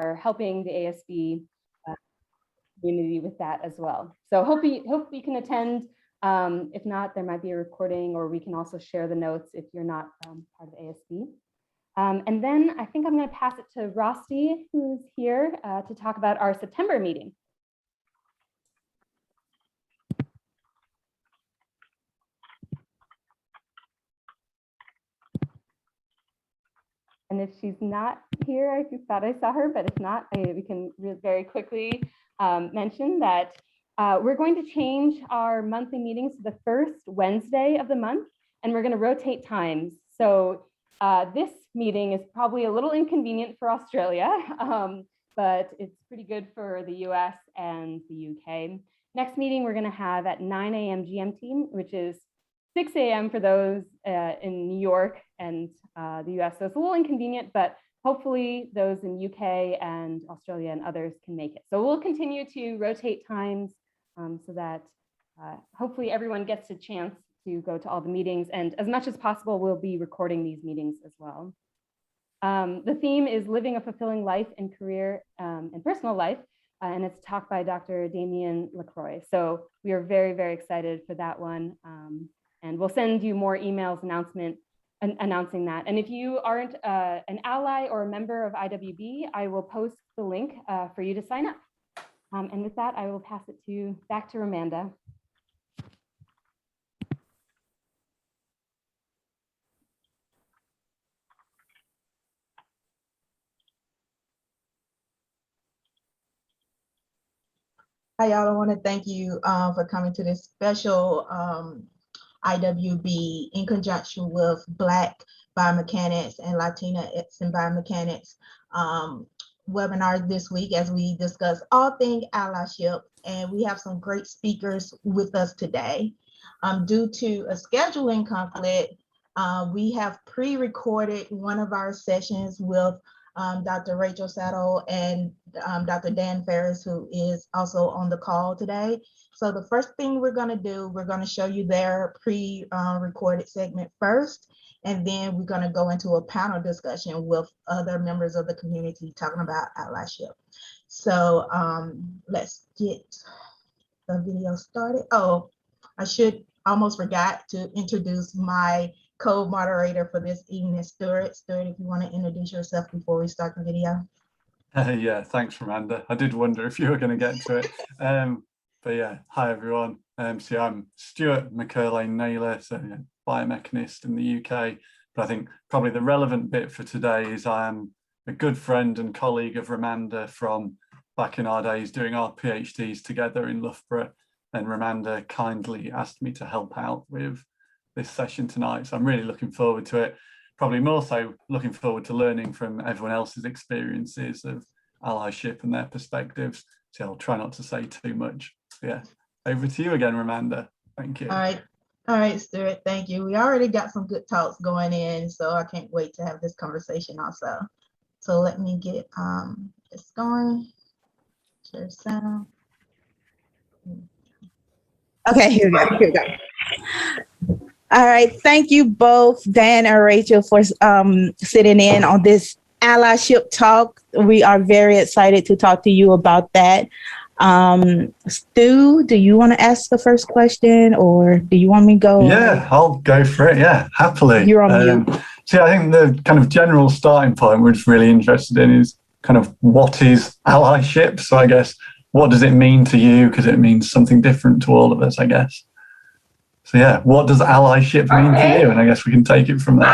are helping the ASB community with that as well. So hope you can attend. If not, there might be a recording, or we can also share the notes if you're not part of ASB. And then I think I'm going to pass it to Rosti, who's here to talk about our September meeting. And if she's not here, I thought I saw her, but if not, we can very quickly mention that we're going to change our monthly meetings to the first Wednesday of the month, and we're going to rotate times. So this meeting is probably a little inconvenient for Australia, but it's pretty good for the US and the UK. Next meeting we're going to have at 9 a.m. GMT, which is 6 a.m. for those in New York and the US. So it's a little inconvenient, but hopefully those in UK and Australia and others can make it. So we'll continue to rotate times so that hopefully everyone gets a chance to go to all the meetings. And as much as possible, we'll be recording these meetings as well. The theme is living a fulfilling life in career and personal life. And it's talked by Dr. Damien LaCroix. So we are very, very excited for that one. And we'll send you more emails announcing that. And if you aren't an ally or a member of IWB, I will post the link for you to sign up. And with that, I will pass it back to Amanda. Hi, y'all. I want to thank you for coming to this special IWB in conjunction with Black Biomechanics and Latinx in Biomechanics webinar this week as we discuss all things allyship. And we have some great speakers with us today. Due to a scheduling conflict, we have pre-recorded one of our sessions with Dr. Rachel Saddle and Dr. Dan Ferris, who is also on the call today. So the first thing we're going to do, we're going to show you their pre-recorded segment first, and then we're going to go into a panel discussion with other members of the community talking about allyship. So let's get the video started. Oh, I almost forgot to introduce my co-moderator for this evening, Stuart. Stuart, if you want to introduce yourself before we start the video. Yeah, thanks, Amanda. I did wonder if you were going to get to it. But yeah, hi everyone. So I'm Stuart McCurlane-Naylor, so yeah, biomechanist in the UK. But I think probably the relevant bit for today is I am a good friend and colleague of Ramanda from back in our days doing our PhDs together in Loughborough. And Ramanda kindly asked me to help out with this session tonight. So I'm really looking forward to it. Probably more so looking forward to learning from everyone else's experiences of allyship and their perspectives. So I'll try not to say too much. So yeah, over to you again, Ramanda. Thank you. All right, Stuart, thank you. We already got some good talks going in, so I can't wait to have this conversation also. So let me get this going. Share sound. Okay, here we go. All right, thank you both, Dan and Rachel, for sitting in on this allyship talk. We are very excited to talk to you about that. Stu, do you want to ask the first question, or do you want me to go? Yeah, I'll go for it. Yeah, happily. You're on mute. So I think the kind of general starting point we're just really interested in is kind of what is allyship? So I guess, what does it mean to you? Because it means something different to all of us, I guess. So yeah, what does allyship mean to you? And I guess we can take it from there.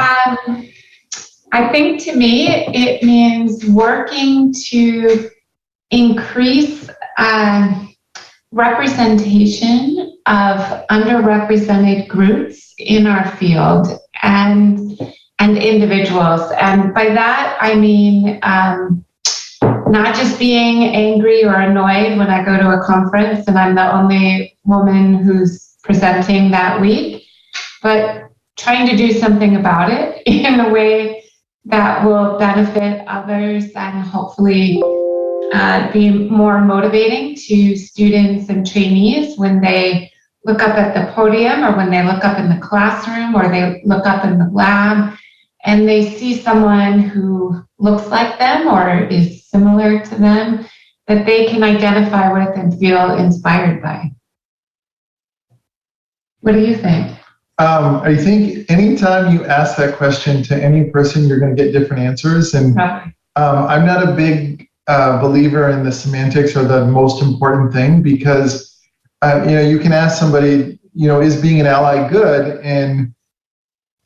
I think to me, it means working to increase representation of underrepresented groups in our field and individuals. And by that, I mean not just being angry or annoyed when I go to a conference and I'm the only woman who's presenting that week, but trying to do something about it in a way that will benefit others and hopefully be more motivating to students and trainees when they look up at the podium or when they look up in the classroom or they look up in the lab and they see someone who looks like them or is similar to them, that they can identify with and feel inspired by. What do you think? I think anytime you ask that question to any person, you're going to get different answers. And I'm not a big believer in the semantics or the most important thing, because you can ask somebody, is being an ally good? And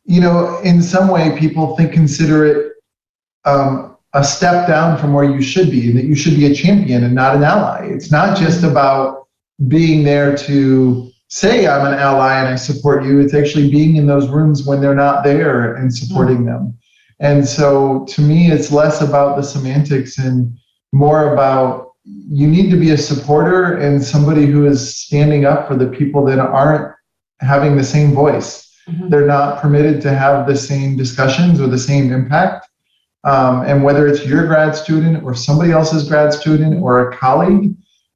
in some way, people consider it a step down from where you should be, and that you should be a champion and not an ally. It's not just about being there to say I'm an ally and I support you. It's actually being in those rooms when they're not there and supporting them. And so to me, it's less about the semantics and more about, you need to be a supporter and somebody who is standing up for the people that aren't having the same voice. They're not permitted to have the same discussions or the same impact. And whether it's your grad student or somebody else's grad student or a colleague,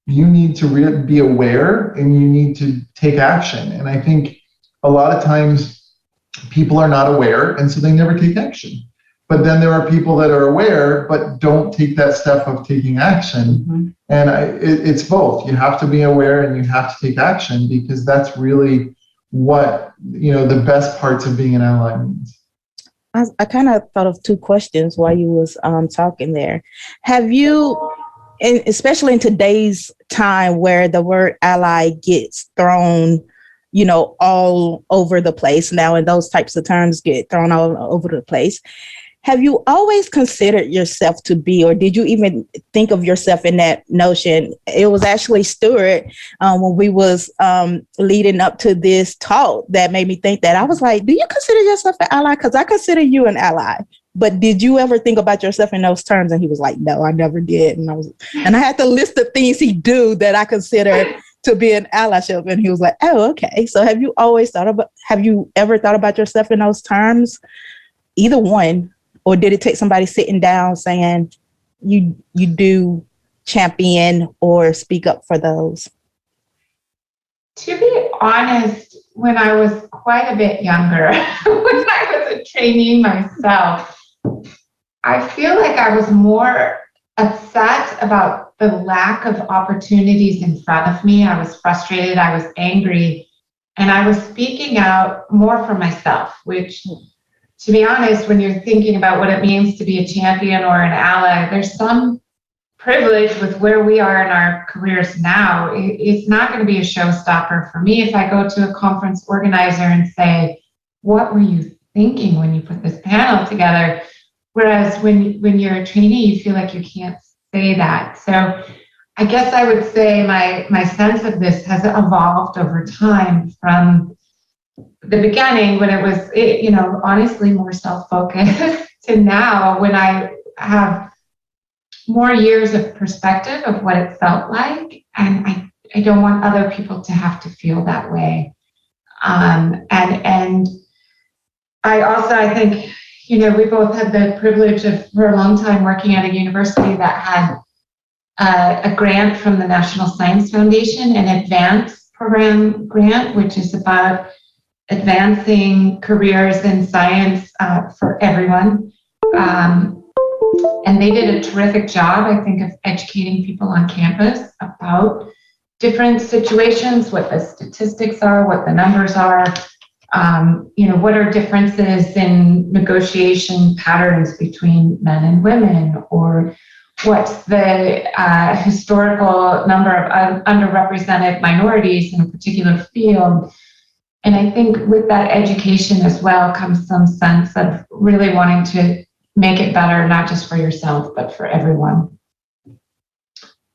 you need to be aware and you need to take action. And I think a lot of times people are not aware, and so they never take action. But then there are people that are aware but don't take that step of taking action. And it's both. You have to be aware and you have to take action, because that's really what the best parts of being an ally means. I kind of thought of two questions while you was talking there. Have you, and especially in today's time where the word ally gets thrown, all over the place now, and those types of terms get thrown all over the place, have you always considered yourself to be, or did you even think of yourself in that notion? It was actually Stuart, when we was leading up to this talk, that made me think that. I was like, do you consider yourself an ally? Because I consider you an ally. But did you ever think about yourself in those terms? And he was like, no, I never did. And I had to list the things he do that I consider to be an allyship. And he was like, oh, okay. So have you ever thought about yourself in those terms? Either one. Or did it take somebody sitting down saying you do champion or speak up for those? To be honest, when I was quite a bit younger, when I was a trainee myself, I feel like I was more upset about the lack of opportunities in front of me. I was frustrated, I was angry, and I was speaking out more for myself, which, to be honest, when you're thinking about what it means to be a champion or an ally, there's some privilege with where we are in our careers now. It's not going to be a showstopper for me if I go to a conference organizer and say, what were you thinking when you put this panel together? Whereas when you're a trainee, you feel like you can't say that. So I guess I would say my sense of this has evolved over time from the beginning, when it was, honestly more self-focused, to now when I have more years of perspective of what it felt like. And I don't want other people to have to feel that way. And I think, we both had the privilege of, for a long time, working at a university that had a grant from the National Science Foundation, an advanced program grant, which is about advancing careers in science for everyone. And they did a terrific job, I think, of educating people on campus about different situations, what the statistics are, what the numbers are, what are differences in negotiation patterns between men and women, or what's the historical number of underrepresented minorities in a particular field. And I think with that education as well comes some sense of really wanting to make it better, not just for yourself, but for everyone.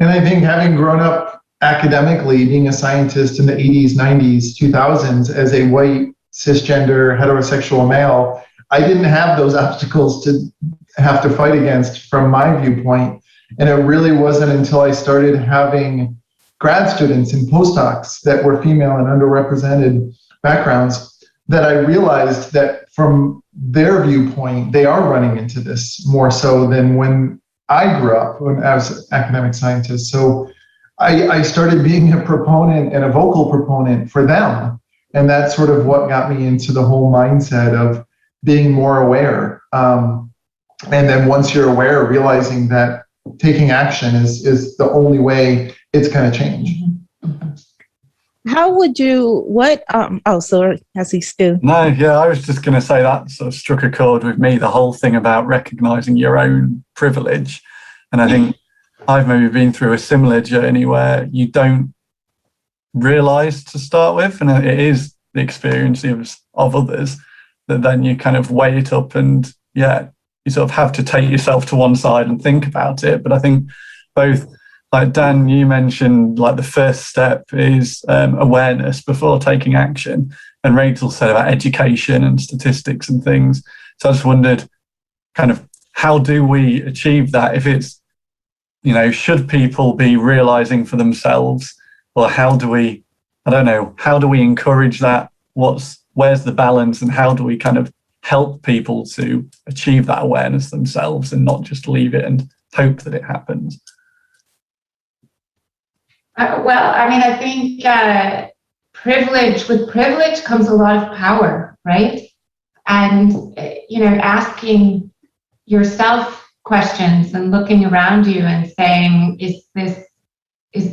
And I think having grown up academically, being a scientist in the 80s, 90s, 2000s, as a white, cisgender, heterosexual male, I didn't have those obstacles to have to fight against from my viewpoint. And it really wasn't until I started having grad students and postdocs that were female and underrepresented backgrounds that I realized that from their viewpoint, they are running into this more so than when I grew up as an academic scientist. So I started being a proponent and a vocal proponent for them. And that's sort of what got me into the whole mindset of being more aware. And then once you're aware, realizing that taking action is the only way it's going to change. How would you, oh, sorry, as he's still. No, yeah, I was just going to say that sort of struck a chord with me, the whole thing about recognizing your own privilege. And I think I've maybe been through a similar journey where you don't realize to start with, and it is the experience of others, that then you kind of weigh it up and, yeah, you sort of have to take yourself to one side and think about it. But I think both, like Dan, you mentioned, like the first step is awareness before taking action. And Rachel said about education and statistics and things. So I just wondered, kind of, how do we achieve that? If it's, you know, should people be realizing for themselves, or how do we, I don't know, how do we encourage that? Where's the balance, and how do we kind of help people to achieve that awareness themselves and not just leave it and hope that it happens? Well, I mean, I think with privilege comes a lot of power, right? And, you know, asking yourself questions and looking around you and saying, is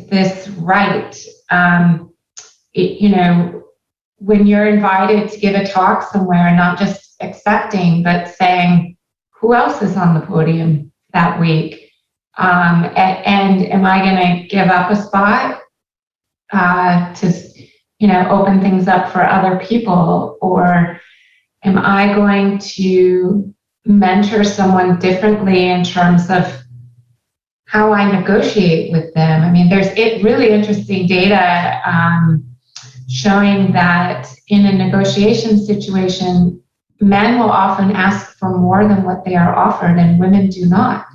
this right? You know, when you're invited to give a talk somewhere, not just accepting, but saying, who else is on the podium that week? And am I going to give up a spot to, you know, open things up for other people? Or am I going to mentor someone differently in terms of how I negotiate with them? I mean, there's really interesting data showing that in a negotiation situation, men will often ask for more than what they are offered, and women do not.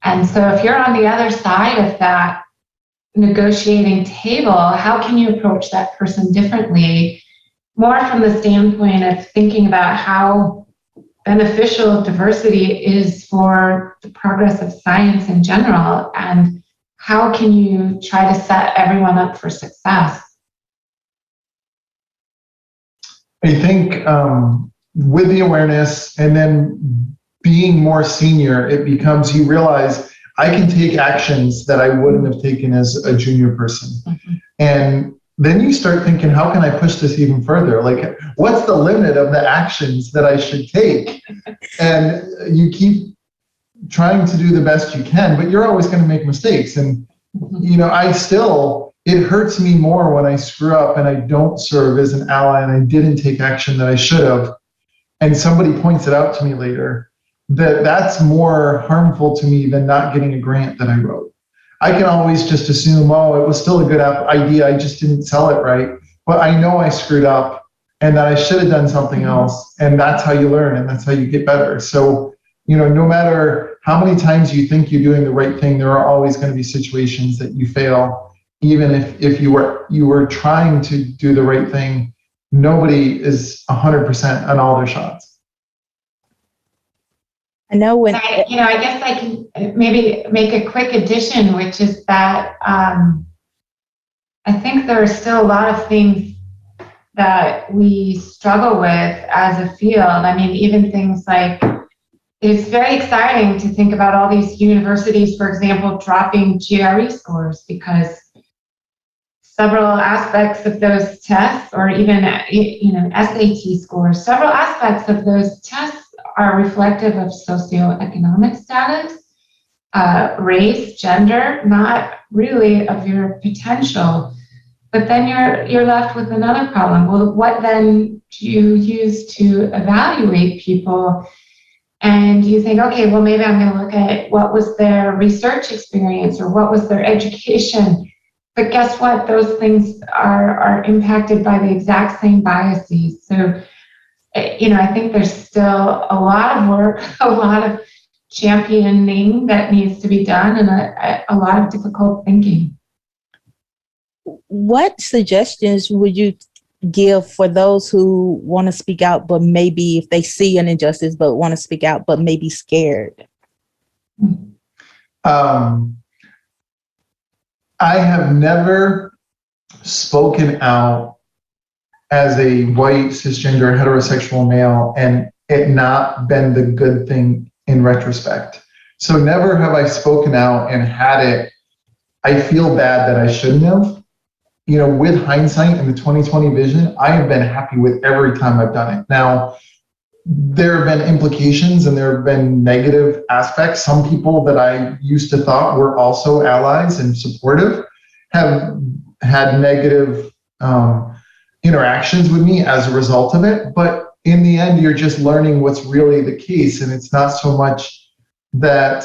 And so if you're on the other side of that negotiating table, how can you approach that person differently? More from the standpoint of thinking about how beneficial diversity is for the progress of science in general, and how can you try to set everyone up for success? I think with the awareness and then being more senior, it becomes, you realize I can take actions that I wouldn't have taken as a junior person. Mm-hmm. And then you start thinking, how can I push this even further? Like, what's the limit of the actions that I should take? And you keep trying to do the best you can, but you're always going to make mistakes. And, you know, it hurts me more when I screw up and I don't serve as an ally and I didn't take action that I should have. And somebody points it out to me later. That's more harmful to me than not getting a grant that I wrote. I can always just assume, oh, it was still a good idea, I just didn't sell it right. But I know I screwed up and that I should have done something else. And that's how you learn and that's how you get better. So, you know, no matter how many times you think you're doing the right thing, there are always going to be situations that you fail. Even if you were trying to do the right thing, nobody is 100% on all their shots. I know when I guess I can maybe make a quick addition, which is that I think there are still a lot of things that we struggle with as a field. I mean, even things like, it's very exciting to think about all these universities, for example, dropping GRE scores, because several aspects of those tests, or even, you know, SAT scores, several aspects of those tests are reflective of socioeconomic status, race, gender, not really of your potential. But then you're left with another problem. Well, what then do you use to evaluate people? And you think, okay, well, maybe I'm going to look at what was their research experience or what was their education. But guess what? Those things are impacted by the exact same biases. So, you know, I think there's still a lot of work, a lot of championing that needs to be done, and a lot of difficult thinking. What suggestions would you give for those who want to speak out, but maybe if they see an injustice, but want to speak out, but maybe scared? I have never spoken out as a white cisgender heterosexual male and it not been the good thing in retrospect. So never have I spoken out and had it, I feel bad that I shouldn't have. You know, with hindsight and the 2020 vision, I have been happy with every time I've done it. Now, there have been implications and there have been negative aspects. Some people that I used to thought were also allies and supportive have had negative interactions with me as a result of it. But in the end, you're just learning what's really the case. And it's not so much that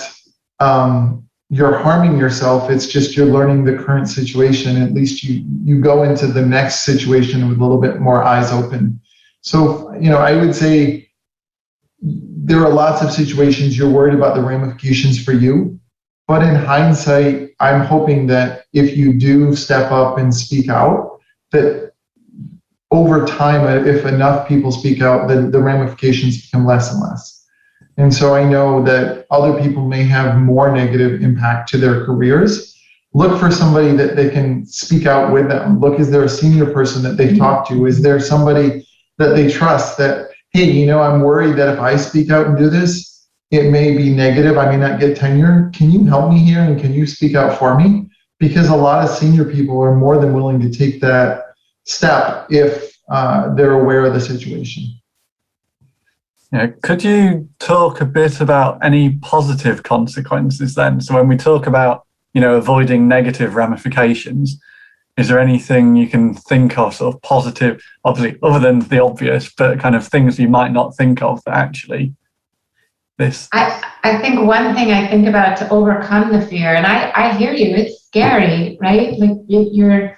you're harming yourself. It's just you're learning the current situation. At least you go into the next situation with a little bit more eyes open. So, you know, I would say there are lots of situations you're worried about the ramifications for you. But in hindsight, I'm hoping that if you do step up and speak out, that over time, if enough people speak out, then the ramifications become less and less. And so I know that other people may have more negative impact to their careers. Look for somebody that they can speak out with them. Look, is there a senior person that they've talked to? Is there somebody that they trust that, hey, you know, I'm worried that if I speak out and do this, it may be negative. I may not get tenure. Can you help me here? And can you speak out for me? Because a lot of senior people are more than willing to take that step if they're aware of the situation. Yeah, could you talk a bit about any positive consequences then? So when we talk about, you know, avoiding negative ramifications, is there anything you can think of sort of positive, obviously other than the obvious, but kind of things you might not think of that actually this? I think one thing I think about to overcome the fear, and I hear you, it's scary, right? Like you're,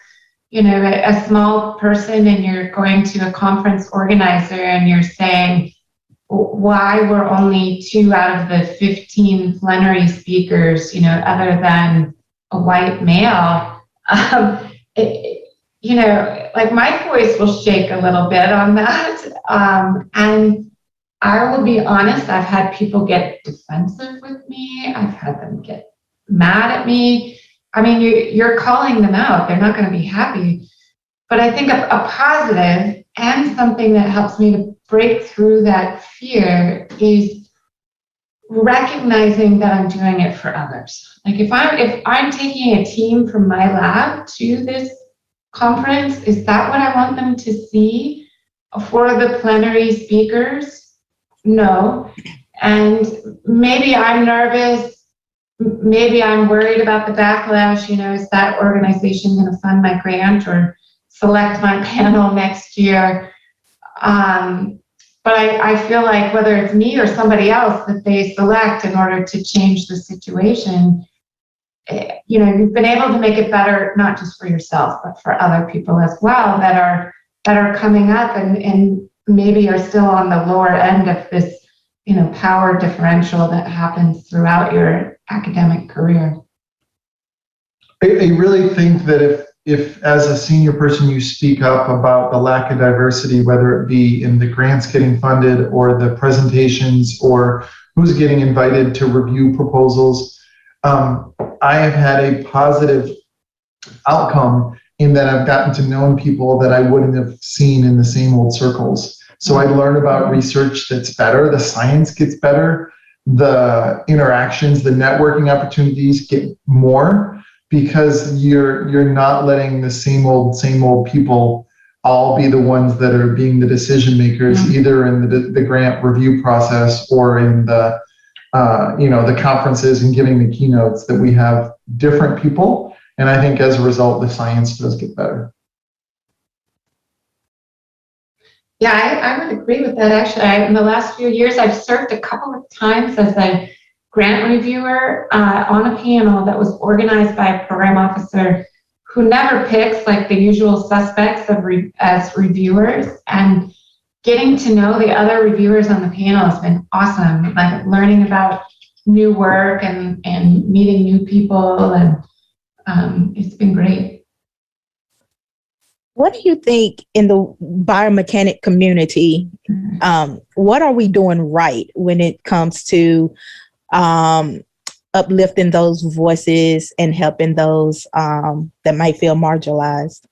you know, a small person and you're going to a conference organizer and you're saying, why were only 2 out of the 15 plenary speakers, you know, other than a white male? You know, like my voice will shake a little bit on that. And I will be honest, I've had people get defensive with me. I've had them get mad at me. I mean, you're calling them out. They're not going to be happy. But I think a positive and something that helps me to break through that fear is recognizing that I'm doing it for others. Like if I'm taking a team from my lab to this conference, is that what I want them to see for the plenary speakers? No. And maybe I'm nervous. Maybe I'm worried about the backlash. You know, is that organization going to fund my grant or select my panel next year? But I feel like whether it's me or somebody else that they select in order to change the situation, you know, you've been able to make it better, not just for yourself, but for other people as well that are coming up and maybe are still on the lower end of this, you know, power differential that happens throughout your academic career. I really think that if as a senior person you speak up about the lack of diversity, whether it be in the grants getting funded or the presentations or who's getting invited to review proposals, I have had a positive outcome in that I've gotten to know people that I wouldn't have seen in the same old circles. So I learn about research that's better, the science gets better, the interactions, the networking opportunities get more, because you're not letting the same old people all be the ones that are being the decision makers, either in the grant review process or in the you know, the conferences and giving the keynotes, that we have different people. And I think as a result, the science does get better. Yeah, I would agree with that. Actually, in the last few years, I've served a couple of times as a grant reviewer on a panel that was organized by a program officer who never picks like the usual suspects as reviewers, and getting to know the other reviewers on the panel has been awesome. Like learning about new work and meeting new people, and it's been great. What do you think in the biomechanic community? What are we doing right when it comes to uplifting those voices and helping those that might feel marginalized?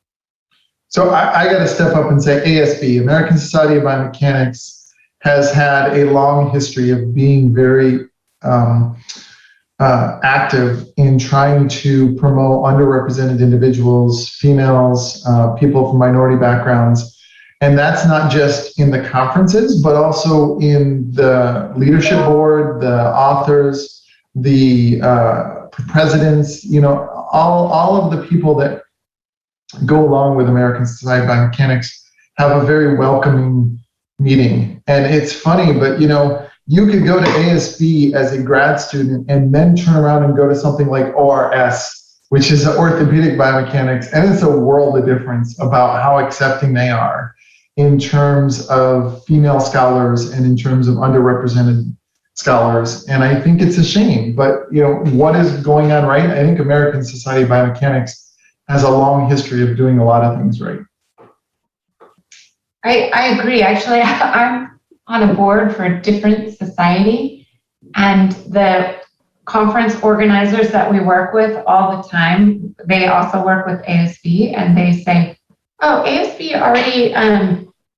So I got to step up and say ASB, American Society of Biomechanics, has had a long history of being very active in trying to promote underrepresented individuals, females, people from minority backgrounds. And that's not just in the conferences, but also in the leadership board, the authors, the presidents, you know, all of the people that go along with American Society of Biomechanics have a very welcoming meeting. And it's funny, but you know, you could go to ASB as a grad student and then turn around and go to something like ORS, which is orthopedic biomechanics, and it's a world of difference about how accepting they are in terms of female scholars and in terms of underrepresented scholars. And I think it's a shame, but you know, what is going on right? I think American Society of Biomechanics has a long history of doing a lot of things right. I agree. Actually, I'm on a board for a different society, and the conference organizers that we work with all the time, they also work with ASB, and they say, oh, ASB already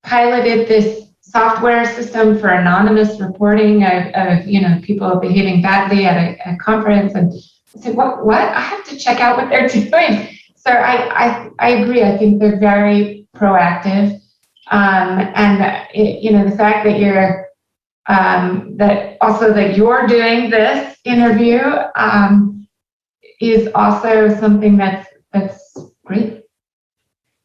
piloted this software system for anonymous reporting of you know, people behaving badly at a conference. And I said, what? I have to check out what they're doing. So I agree. I think they're very proactive. And you know, the fact that you're that you're doing this interview is also something that's great.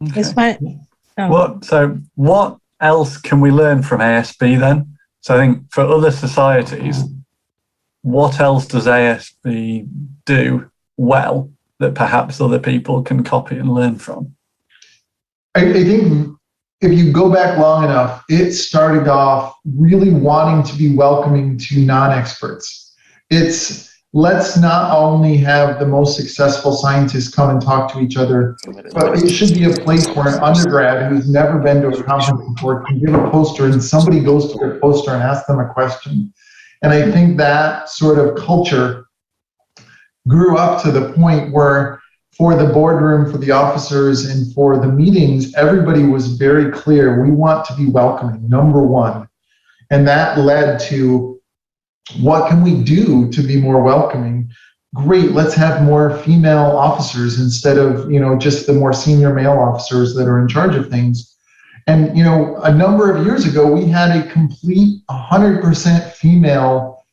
Okay. It's fun. Oh. What else can we learn from ASB then? So I think for other societies, what else does ASB do well that perhaps other people can copy and learn from? I think if you go back long enough, it started off really wanting to be welcoming to non-experts. It's let's not only have the most successful scientists come and talk to each other, but it should be a place where an undergrad who's never been to a conference before can give a poster and somebody goes to their poster and asks them a question. And I think that sort of culture grew up to the point where for the boardroom, for the officers, and for the meetings, everybody was very clear, we want to be welcoming, number one. And that led to, what can we do to be more welcoming? Great, let's have more female officers instead of, you know, just the more senior male officers that are in charge of things. And, you know, a number of years ago, we had a complete 100% female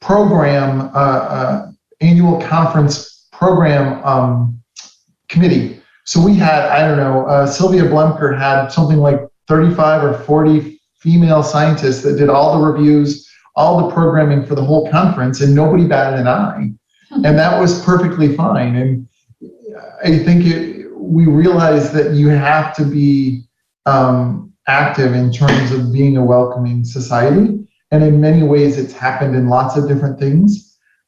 program, annual conference program committee. So we had, I don't know, Sylvia Blemker had something like 35 or 40 female scientists that did all the reviews, all the programming for the whole conference, and nobody batted an eye. And that was perfectly fine. And I think we realized that you have to be active in terms of being a welcoming society. And in many ways, it's happened in lots of different things.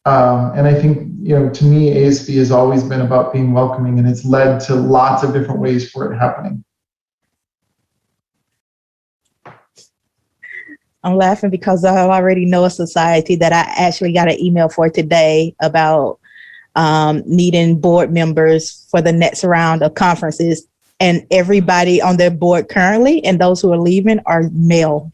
And I think, you know, to me, ASB has always been about being welcoming, and it's led to lots of different ways for it happening. I'm laughing because I already know a society that I actually got an email for today about needing board members for the next round of conferences, and everybody on their board currently and those who are leaving are male.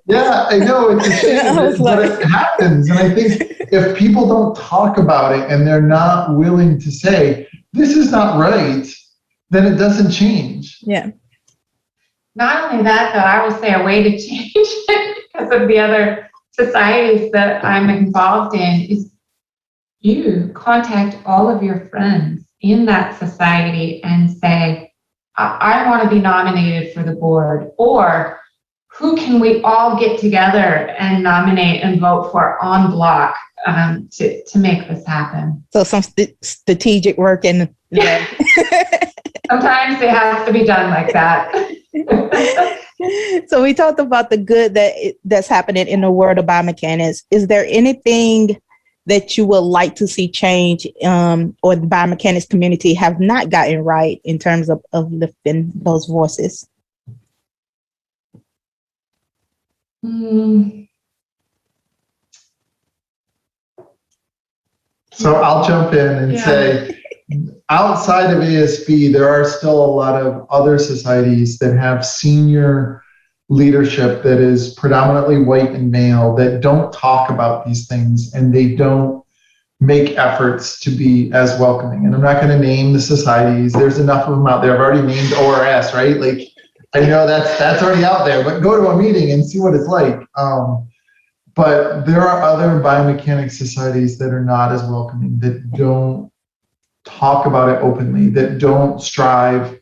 Yeah, I know, it's a shame, but it happens. And I think if people don't talk about it and they're not willing to say, this is not right, then it doesn't change. Yeah. Not only that, though, I will say a way to change it because of the other societies that I'm involved in is you contact all of your friends in that society and say, I want to be nominated for the board, or who can we all get together and nominate and vote for en bloc to make this happen? So some strategic work and yeah. Sometimes it has to be done like that. So we talked about the good that's happening in the world of biomechanics. Is there anything that you would like to see change or the biomechanics community have not gotten right in terms of lifting those voices? So I'll jump in and say, outside of ASB, there are still a lot of other societies that have senior leadership that is predominantly white and male that don't talk about these things, and they don't make efforts to be as welcoming. And I'm not going to name the societies. There's enough of them out there. I've already named ORS, right? Like, I know that's already out there, but go to a meeting and see what it's like. But there are other biomechanics societies that are not as welcoming, that don't talk about it openly, that don't strive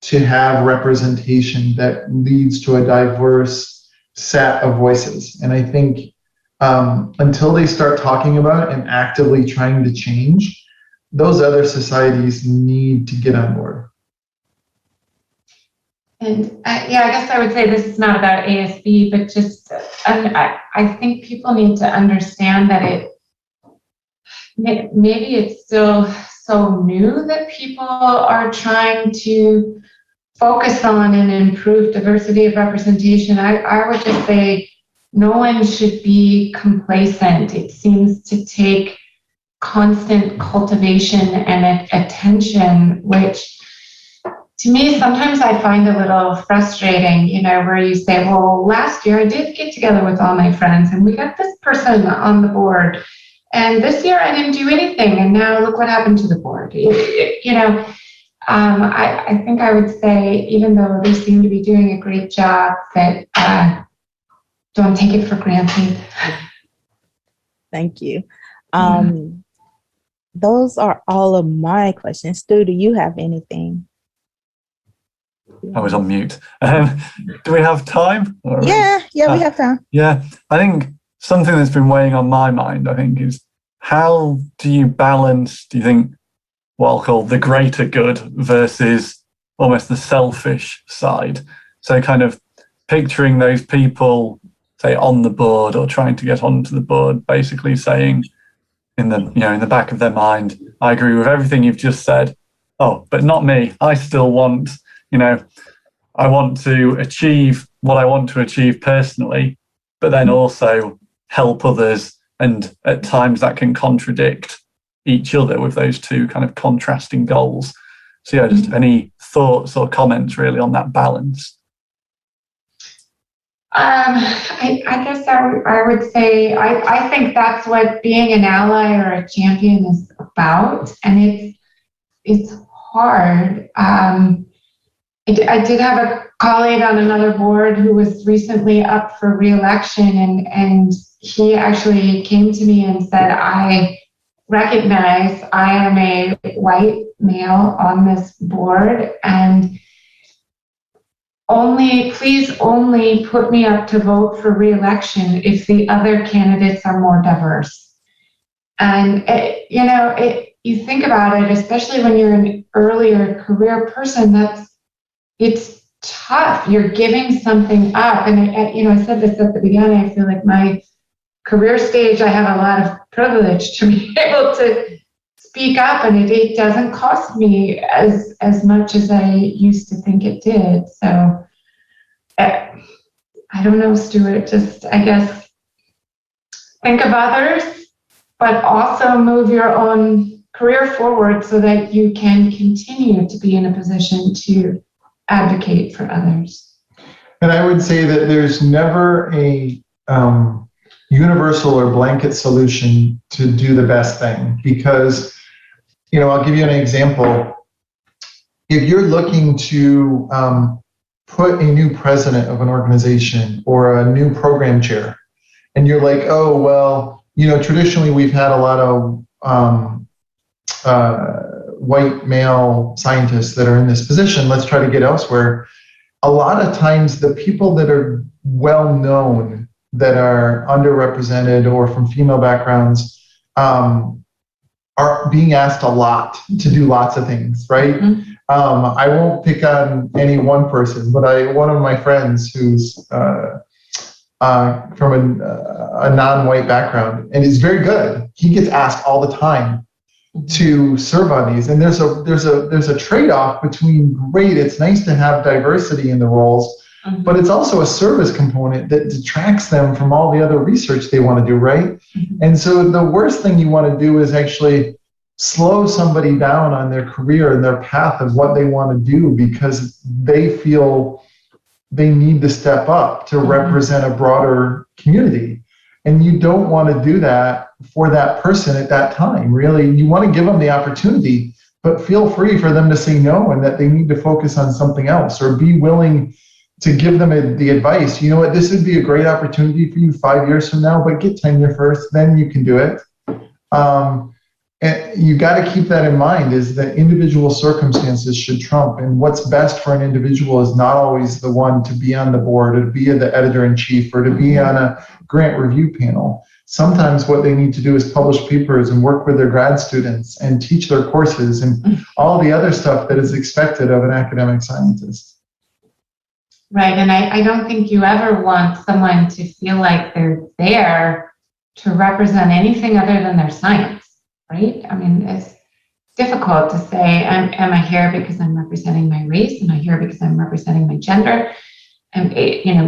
to have representation that leads to a diverse set of voices. And I think until they start talking about it and actively trying to change, those other societies need to get on board. And yeah, I guess I would say this is not about ASB, but just I think people need to understand that maybe it's still so new that people are trying to focus on and improve diversity of representation. I would just say no one should be complacent. It seems to take constant cultivation and attention, which to me, sometimes I find a little frustrating, you know, where you say, well, last year I did get together with all my friends and we got this person on the board. And this year I didn't do anything. And now look what happened to the board. You know, I think I would say, even though they seem to be doing a great job, that don't take it for granted. Thank you. Those are all of my questions. Stu, do you have anything? I was on mute. Do we have time? Yeah, we have time. Yeah, I think something that's been weighing on my mind, I think, is how do you balance, do you think, what I'll call the greater good versus almost the selfish side? So kind of picturing those people, say, on the board or trying to get onto the board, basically saying in the back of their mind, I agree with everything you've just said. Oh, but not me. I still want, I want to achieve what I want to achieve personally, but then also help others. And at times that can contradict each other with those two kind of contrasting goals. So yeah, just any thoughts or comments really on that balance? I guess I would say I think that's what being an ally or a champion is about, and it's hard. I did have a colleague on another board who was recently up for re-election, and he actually came to me and said, I recognize I am a white male on this board, and please only put me up to vote for re-election if the other candidates are more diverse. And you think about it, especially when you're an earlier career person, it's tough. You're giving something up. And I said this at the beginning, I feel like my career stage, I have a lot of privilege to be able to speak up, and it doesn't cost me as much as I used to think it did. So I don't know, Stuart, just I guess think of others, but also move your own career forward so that you can continue to be in a position to advocate for others. And I would say that there's never a universal or blanket solution to do the best thing, because I'll give you an example. If you're looking to put a new president of an organization or a new program chair, and you're like, oh, well, traditionally we've had a lot of white male scientists that are in this position, let's try to get elsewhere. A lot of times the people that are well known, that are underrepresented or from female backgrounds, are being asked a lot to do lots of things, right? Mm-hmm. I won't pick on any one person, but one of my friends who's from a non-white background and is very good, he gets asked all the time to serve on these. And there's a trade-off between, great, it's nice to have diversity in the roles, mm-hmm. but it's also a service component that detracts them from all the other research they want to do, right? Mm-hmm. And so the worst thing you want to do is actually slow somebody down on their career and their path of what they want to do because they feel they need to step up to represent a broader community. And you don't want to do that for that person at that time. Really, you want to give them the opportunity, but feel free for them to say no and that they need to focus on something else, or be willing to give them the advice. You know what, this would be a great opportunity for you 5 years from now, but get tenure first, then you can do it. And you got to keep that in mind, is that individual circumstances should trump, and what's best for an individual is not always the one to be on the board or to be the editor-in-chief or to be on a grant review panel. Sometimes what they need to do is publish papers and work with their grad students and teach their courses and all the other stuff that is expected of an academic scientist. Right, and I don't think you ever want someone to feel like they're there to represent anything other than their science. Right? I mean, it's difficult to say, am I here because I'm representing my race? Am I here because I'm representing my gender? And,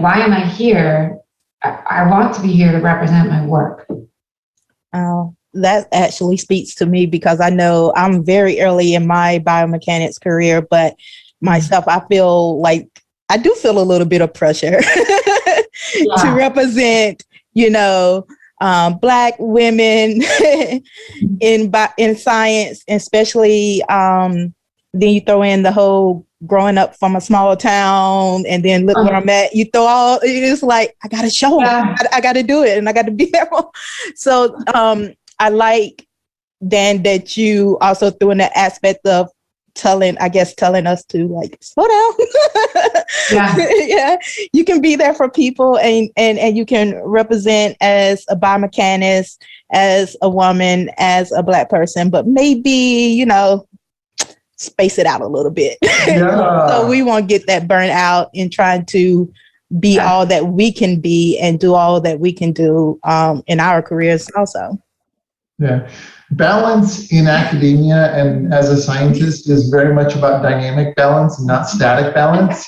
why am I here? I want to be here to represent my work. That actually speaks to me, because I know I'm very early in my biomechanics career, but myself, I feel like I do feel a little bit of pressure to represent, Black women in science, especially then you throw in the whole growing up from a small town and then look where I'm at. You throw all, it's like, I got to show them. I got to do it, and I got to be there. So I like, Dan, that you also threw in the aspect of telling us to like slow down. Yeah, you can be there for people, and you can represent as a biomechanist, as a woman, as a Black person, but maybe space it out a little bit. So we won't get that burnt out in trying to be all that we can be and do all that we can do in our careers also. Yeah. Balance in academia and as a scientist is very much about dynamic balance and not static balance.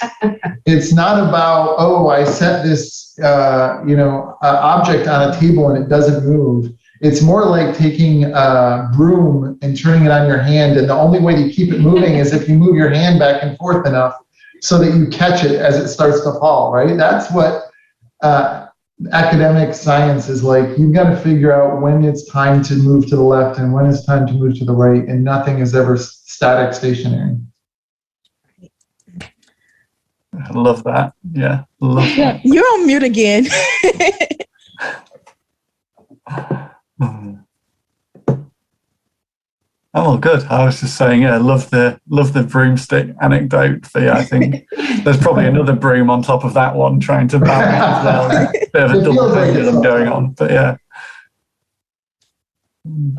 It's not about, I set this, object on a table and it doesn't move. It's more like taking a broom and turning it on your hand, and the only way to keep it moving is if you move your hand back and forth enough so that you catch it as it starts to fall, right? That's what academic science is like. You've got to figure out when it's time to move to the left and when it's time to move to the right, and nothing is ever static, stationary. I love that. Yeah, love that. You're on mute again. Oh, good. I was just saying, love the broomstick anecdote. But yeah, I think there's probably another broom on top of that one trying to balance as well. Bit of a double pendulum going on, but yeah.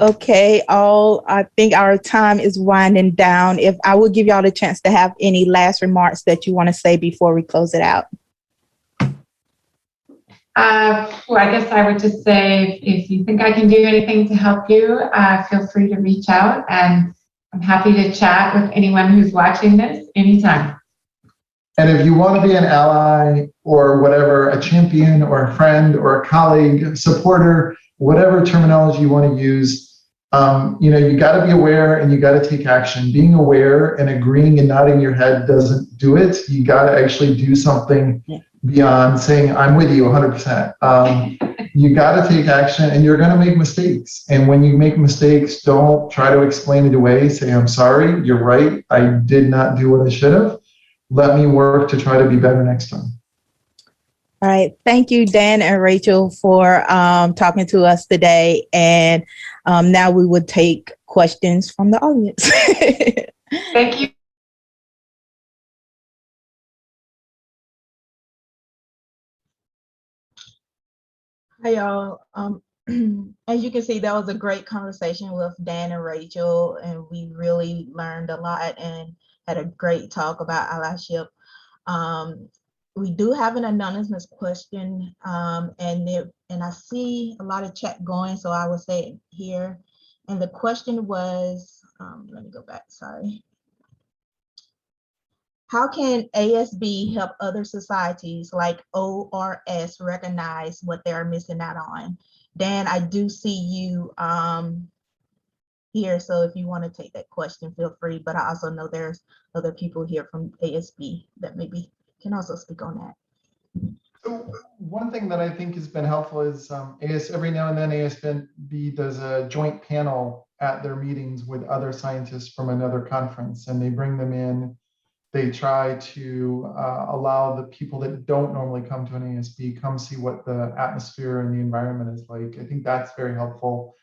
Okay, I think our time is winding down. If I would give y'all the chance to have any last remarks that you want to say before we close it out. I guess I would just say, if you think I can do anything to help you, feel free to reach out, and I'm happy to chat with anyone who's watching this anytime. And if you want to be an ally or whatever, a champion or a friend or a colleague, supporter, whatever terminology you want to use, you got to be aware and you got to take action. Being aware and agreeing and nodding your head doesn't do it. You got to actually do something beyond saying, I'm with you 100%. You got to take action, and you're going to make mistakes. And when you make mistakes, don't try to explain it away. Say, I'm sorry, you're right. I did not do what I should have. Let me work to try to be better next time. All right. Thank you, Dan and Rachel, for talking to us today. And now we would take questions from the audience. Thank you. Hi, y'all. As you can see, that was a great conversation with Dan and Rachel, and we really learned a lot and had a great talk about allyship. We do have an anonymous question, and I see a lot of chat going, so I will say it here. And the question was, let me go back, sorry. How can ASB help other societies like ORS recognize what they are missing out on? Dan, I do see you here. So if you want to take that question, feel free. But I also know there's other people here from ASB that maybe can also speak on that. So one thing that I think has been helpful is every now and then ASB does a joint panel at their meetings with other scientists from another conference, and they bring them in. They try to allow the people that don't normally come to an ASB come see what the atmosphere and the environment is like. I think that's very helpful.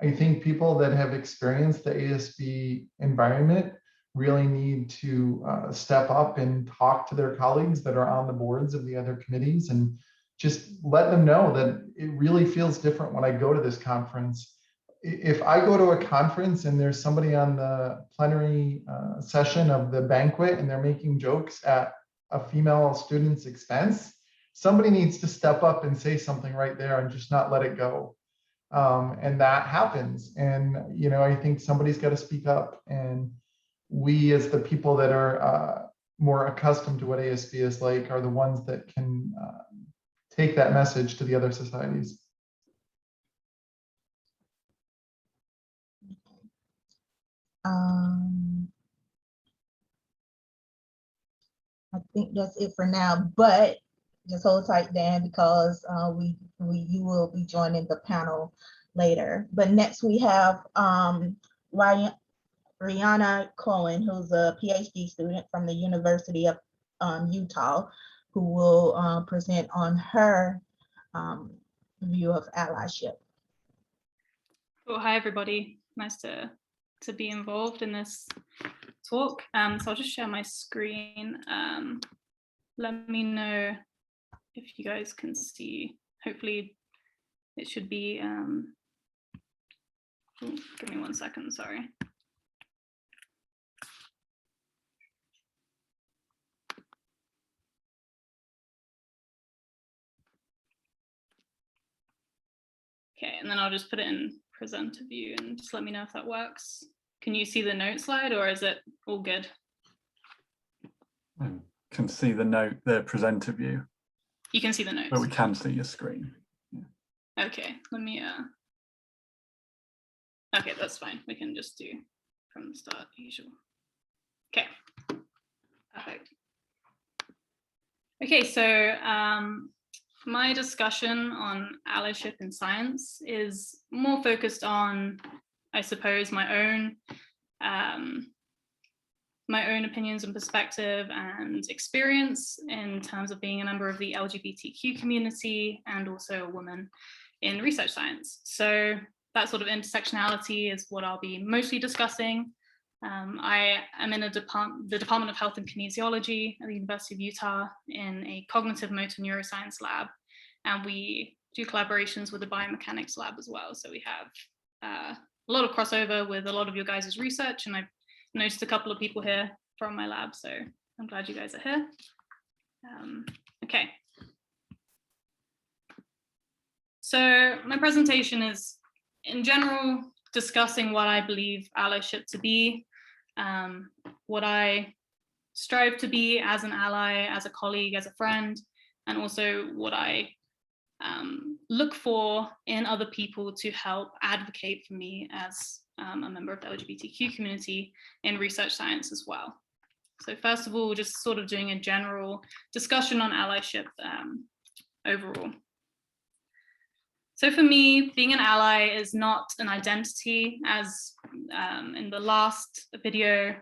I think people that have experienced the ASB environment really need to step up and talk to their colleagues that are on the boards of the other committees and just let them know that it really feels different when I go to this conference. If I go to a conference and there's somebody on the plenary session of the banquet and they're making jokes at a female student's expense, somebody needs to step up and say something right there and just not let it go. And that happens. And, you know, I think somebody's got to speak up. And we, as the people that are more accustomed to what ASB is like, are the ones that can take that message to the other societies. I think that's it for now, but just hold tight, Dan, because you will be joining the panel later. But next we have Rihanna Cohen, who's a PhD student from the University of Utah, who will present on her view of allyship. Well, hi everybody. Nice to be involved in this talk. So I'll just share my screen. Let me know if you guys can see. Hopefully it should be, give me 1 second, sorry. Okay, and then I'll just put it in presenter view and just let me know if that works. Can you see the note slide or is it all good? I can see the note, the presenter view. You can see the notes. But we can see your screen. Yeah. Okay, let me, okay, that's fine. We can just do from the start, usual. Okay, perfect. Okay, so my discussion on allyship in science is more focused on, I suppose, my own opinions and perspective and experience in terms of being a member of the LGBTQ community and also a woman in research science. So that sort of intersectionality is what I'll be mostly discussing. I am in the Department of Health and Kinesiology at the University of Utah in a cognitive motor neuroscience lab, and we do collaborations with the Biomechanics lab as well. So we have a lot of crossover with a lot of your guys' research, and I've noticed a couple of people here from my lab, so I'm glad you guys are here. Okay. So my presentation is, in general, discussing what I believe allyship to be, what I strive to be as an ally, as a colleague, as a friend, and also what I look for in other people to help advocate for me as a member of the LGBTQ community in research science as well. So first of all, just sort of doing a general discussion on allyship overall. So for me, being an ally is not an identity. As in the last video,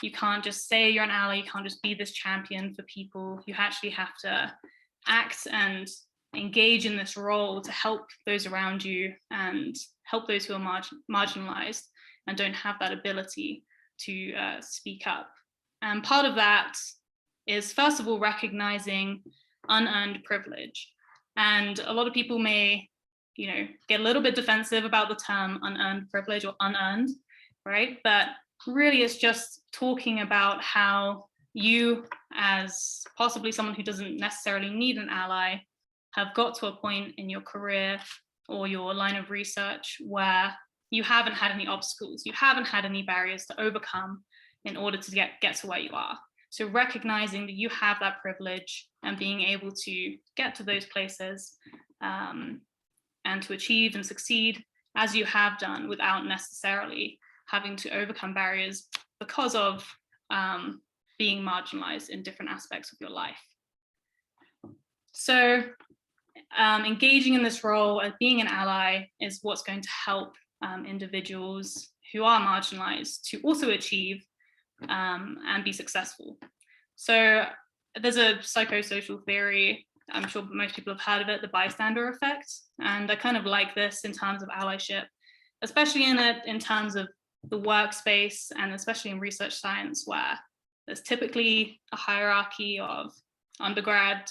you can't just say you're an ally, you can't just be this champion for people. You actually have to act and engage in this role to help those around you and help those who are marginalized and don't have that ability to speak up. And part of that is, first of all, recognizing unearned privilege. And a lot of people may, get a little bit defensive about the term unearned privilege or unearned, right? But really it's just talking about how you, as possibly someone who doesn't necessarily need an ally, have got to a point in your career or your line of research where you haven't had any obstacles, you haven't had any barriers to overcome in order to get to where you are. So recognizing that you have that privilege and being able to get to those places and to achieve and succeed as you have done without necessarily having to overcome barriers because of being marginalized in different aspects of your life. So engaging in this role as being an ally is what's going to help individuals who are marginalized to also achieve and be successful. So there's a psychosocial theory, I'm sure most people have heard of it, the bystander effect. And I kind of like this in terms of allyship, especially in terms of the workspace, and especially in research science, where there's typically a hierarchy of undergrad,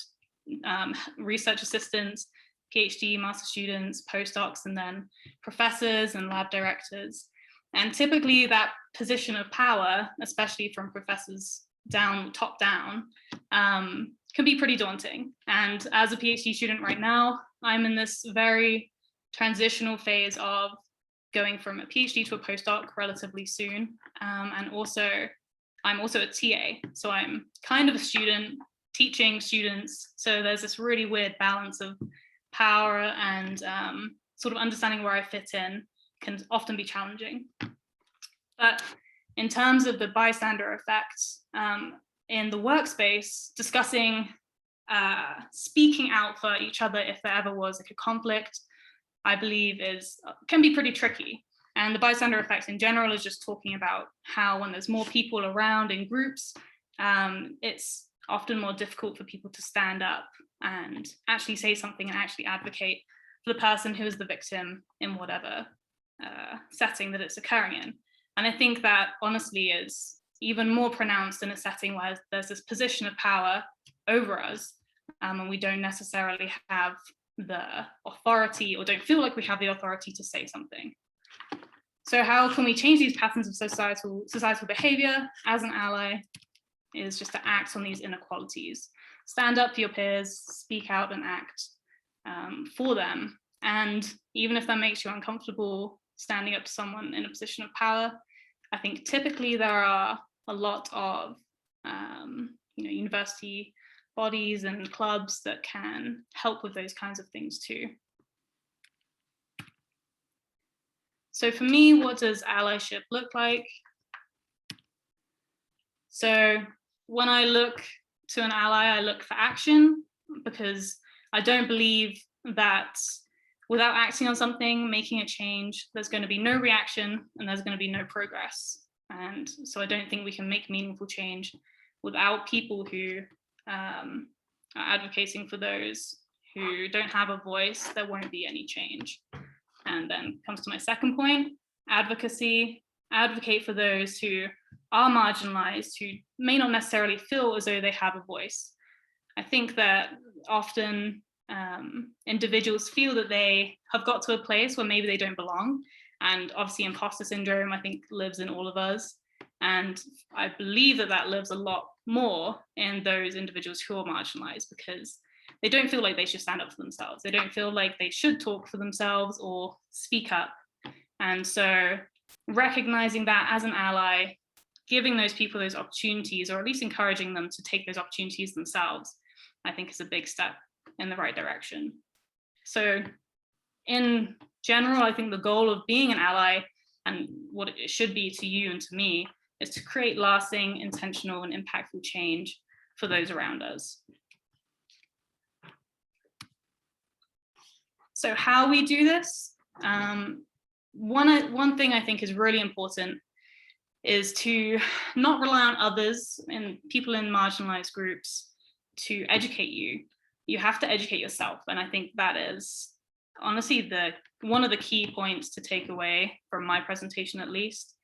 research assistants, PhD, master students, postdocs, and then professors and lab directors. And typically that position of power, especially from professors down, top down, can be pretty daunting. And as a PhD student right now, I'm in this very transitional phase of going from a PhD to a postdoc relatively soon. And also, I'm also a TA. So I'm kind of a student teaching students. So there's this really weird balance of power and sort of understanding where I fit in can often be challenging. But in terms of the bystander effect, in the workspace, discussing, speaking out for each other if there ever was like a conflict, I believe can be pretty tricky. And the bystander effect in general is just talking about how when there's more people around in groups, it's often more difficult for people to stand up and actually say something and actually advocate for the person who is the victim in whatever setting that it's occurring in. And I think that honestly is even more pronounced in a setting where there's this position of power over us, and we don't necessarily have the authority or don't feel like we have the authority to say something. So how can we change these patterns of societal behavior as an ally is just to act on these inequalities. Stand up for your peers, speak out and act for them. And even if that makes you uncomfortable standing up to someone in a position of power, I think typically there are a lot of university bodies and clubs that can help with those kinds of things too. So for me, what does allyship look like? So when I look to an ally, I look for action, because I don't believe that without acting on something, making a change, there's going to be no reaction and there's going to be no progress. And so I don't think we can make meaningful change without people who are advocating for those who don't have a voice. There won't be any change. And then comes to my second point, advocacy. Advocate for those who are marginalized, who may not necessarily feel as though they have a voice. I think that often individuals feel that they have got to a place where maybe they don't belong. And obviously imposter syndrome, I think, lives in all of us. And I believe that that lives a lot more in those individuals who are marginalized, because they don't feel like they should stand up for themselves. They don't feel like they should talk for themselves or speak up. And so recognizing that as an ally, giving those people those opportunities, or at least encouraging them to take those opportunities themselves, I think is a big step in the right direction. So in general, I think the goal of being an ally, and what it should be to you and to me, is to create lasting, intentional, and impactful change for those around us. So how we do this, one thing I think is really important is to not rely on others and people in marginalized groups to educate you. You have to educate yourself. And I think that is honestly one of the key points to take away from my presentation, at least.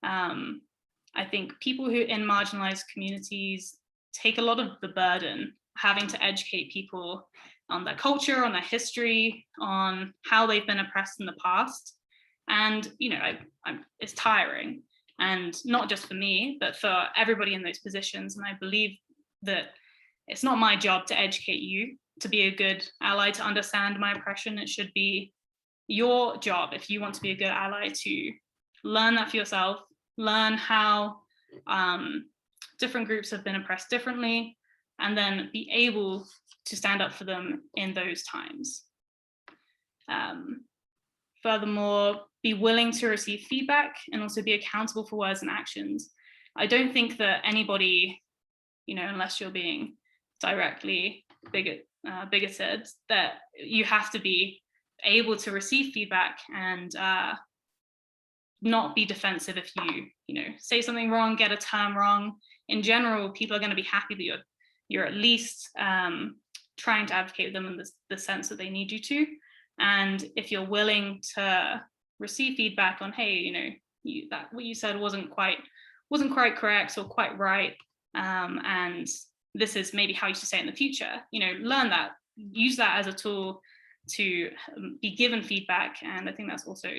I think people who in marginalized communities take a lot of the burden having to educate people on their culture, on their history, on how they've been oppressed in the past. And, it's tiring. And not just for me, but for everybody in those positions. And I believe that it's not my job to educate you to be a good ally, to understand my oppression. It should be your job, if you want to be a good ally, to learn that for yourself, learn how different groups have been oppressed differently, and then be able to stand up for them in those times. Furthermore, be willing to receive feedback and also be accountable for words and actions. I don't think that anybody, unless you're being directly bigoted, that you have to be able to receive feedback and not be defensive if you say something wrong, get a term wrong. In general, people are going to be happy that you're at least trying to advocate them in the sense that they need you to. And if you're willing to receive feedback on, hey, what you said wasn't quite correct or quite right, and this is maybe how you should say it in the future, learn that, use that as a tool to be given feedback. And I think that's also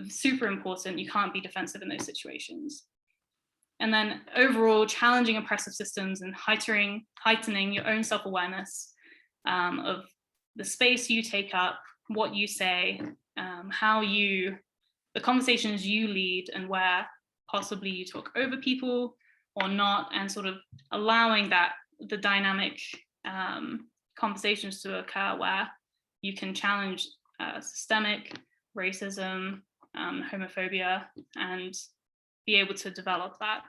super important. You can't be defensive in those situations. And then overall, challenging oppressive systems and heightening your own self-awareness of the space you take up, what you say, the conversations you lead, and where possibly you talk over people or not, and sort of allowing the dynamic conversations to occur where you can challenge systemic racism, homophobia, and be able to develop that.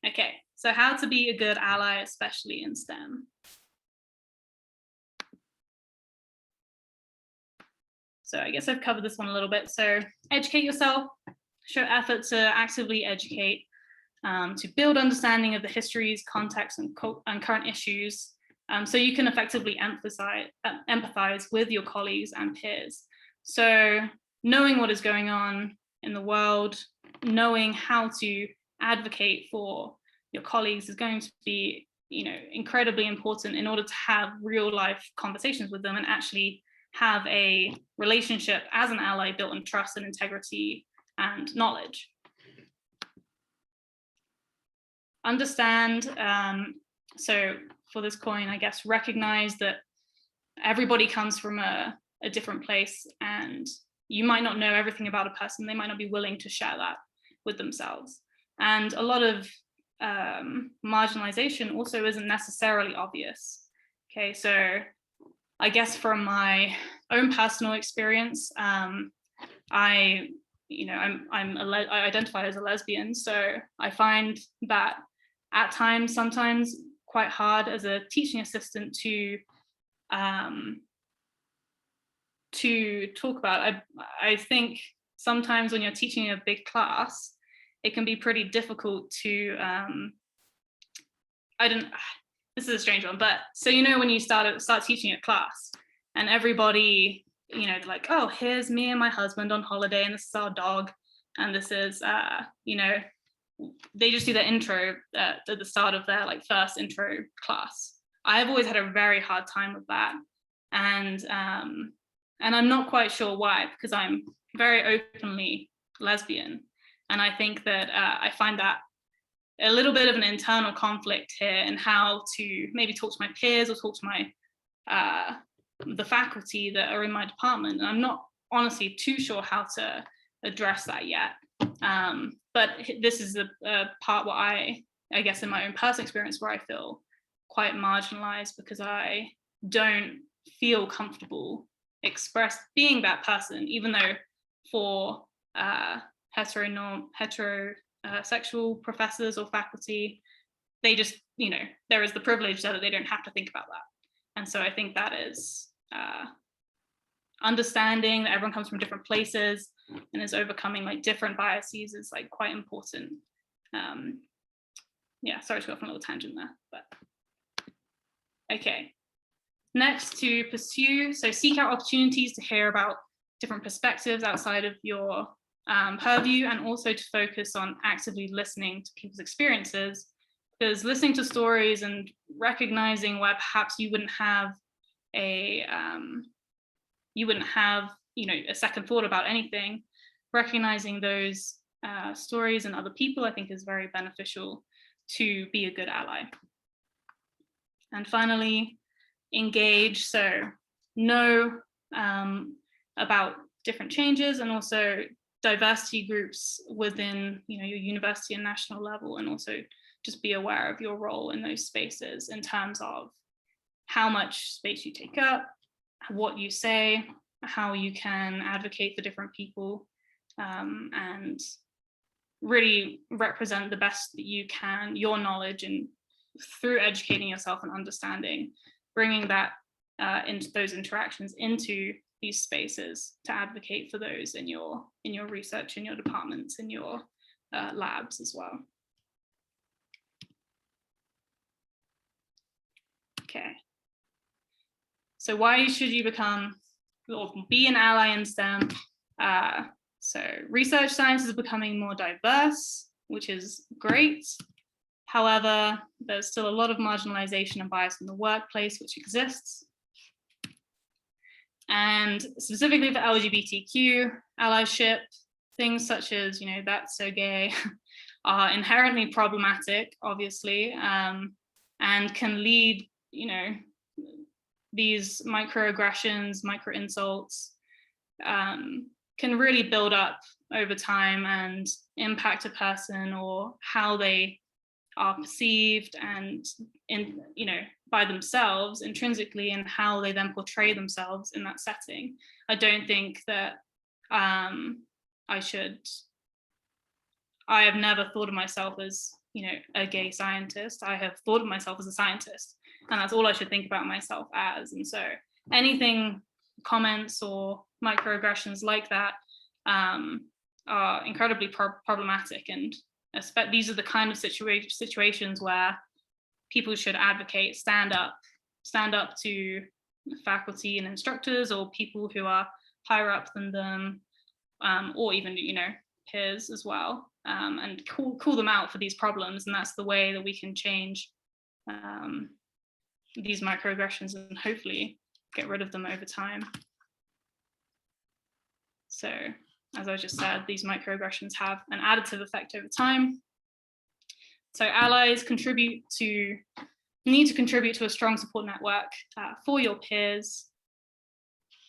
Okay, so how to be a good ally, especially in STEM. So I guess I've covered this one a little bit. So educate yourself, show effort to actively educate, to build understanding of the histories, context, and current issues, so you can effectively empathize with your colleagues and peers. So knowing what is going on in the world, knowing how to advocate for your colleagues is going to be, incredibly important in order to have real life conversations with them and actually have a relationship as an ally built on trust and integrity and knowledge. Understand, so for this coin, I guess, recognize that everybody comes from a different place, and you might not know everything about a person. They might not be willing to share that with themselves. And a lot of marginalization also isn't necessarily obvious. Okay, so I guess from my own personal experience, I identify as a lesbian, so I find that at times, sometimes quite hard as a teaching assistant to talk about. I think sometimes when you're teaching a big class, it can be pretty difficult to, this is a strange one, but so when you start teaching a class and everybody, they're like, oh, here's me and my husband on holiday, and this is our dog, and this is, they just do the intro at the start of their first intro class. I've always had a very hard time with that, and I'm not quite sure why, because I'm very openly lesbian, and I think that I find that a little bit of an internal conflict here in how to maybe talk to my peers or talk to my the faculty that are in my department. And I'm not honestly too sure how to address that yet. But this is the part where I guess in my own personal experience where I feel quite marginalized, because I don't feel comfortable being that person, even though for heterosexual professors or faculty, they just, there is the privilege that they don't have to think about that. And so I think that is understanding that everyone comes from different places and is overcoming different biases is quite important. Yeah, sorry to go off on a little tangent there, but okay. Next, to pursue, so seek out opportunities to hear about different perspectives outside of your purview, and also to focus on actively listening to people's experiences, because listening to stories and recognizing where perhaps you wouldn't have a second thought about anything, recognizing those stories and other people, I think is very beneficial to be a good ally. And finally, engage, so know about different changes and also diversity groups within your university and national level, and also just be aware of your role in those spaces in terms of how much space you take up, what you say, how you can advocate for different people, and really represent the best that you can, your knowledge, and through educating yourself and understanding, bringing that into those interactions into these spaces to advocate for those in your research, in your departments, in your labs as well. Okay. So why should you become or be an ally in STEM? So research science is becoming more diverse, which is great. However, there's still a lot of marginalization and bias in the workplace which exists. And specifically for LGBTQ allyship, things such as, that's so gay, are inherently problematic, obviously, and can lead, these microaggressions, micro insults, can really build up over time and impact a person or how they are perceived and by themselves intrinsically, and how they then portray themselves in that setting. I don't think that I have never thought of myself as a gay scientist. I have thought of myself as a scientist, and that's all I should think about myself as. And so anything, comments or microaggressions like that are incredibly problematic, and these are the kind of situations where people should advocate, stand up to faculty and instructors or people who are higher up than them, or even peers as well, and call them out for these problems. And that's the way that we can change these microaggressions and hopefully get rid of them over time. So, as I just said, these microaggressions have an additive effect over time. So allies need to contribute to a strong support network for your peers,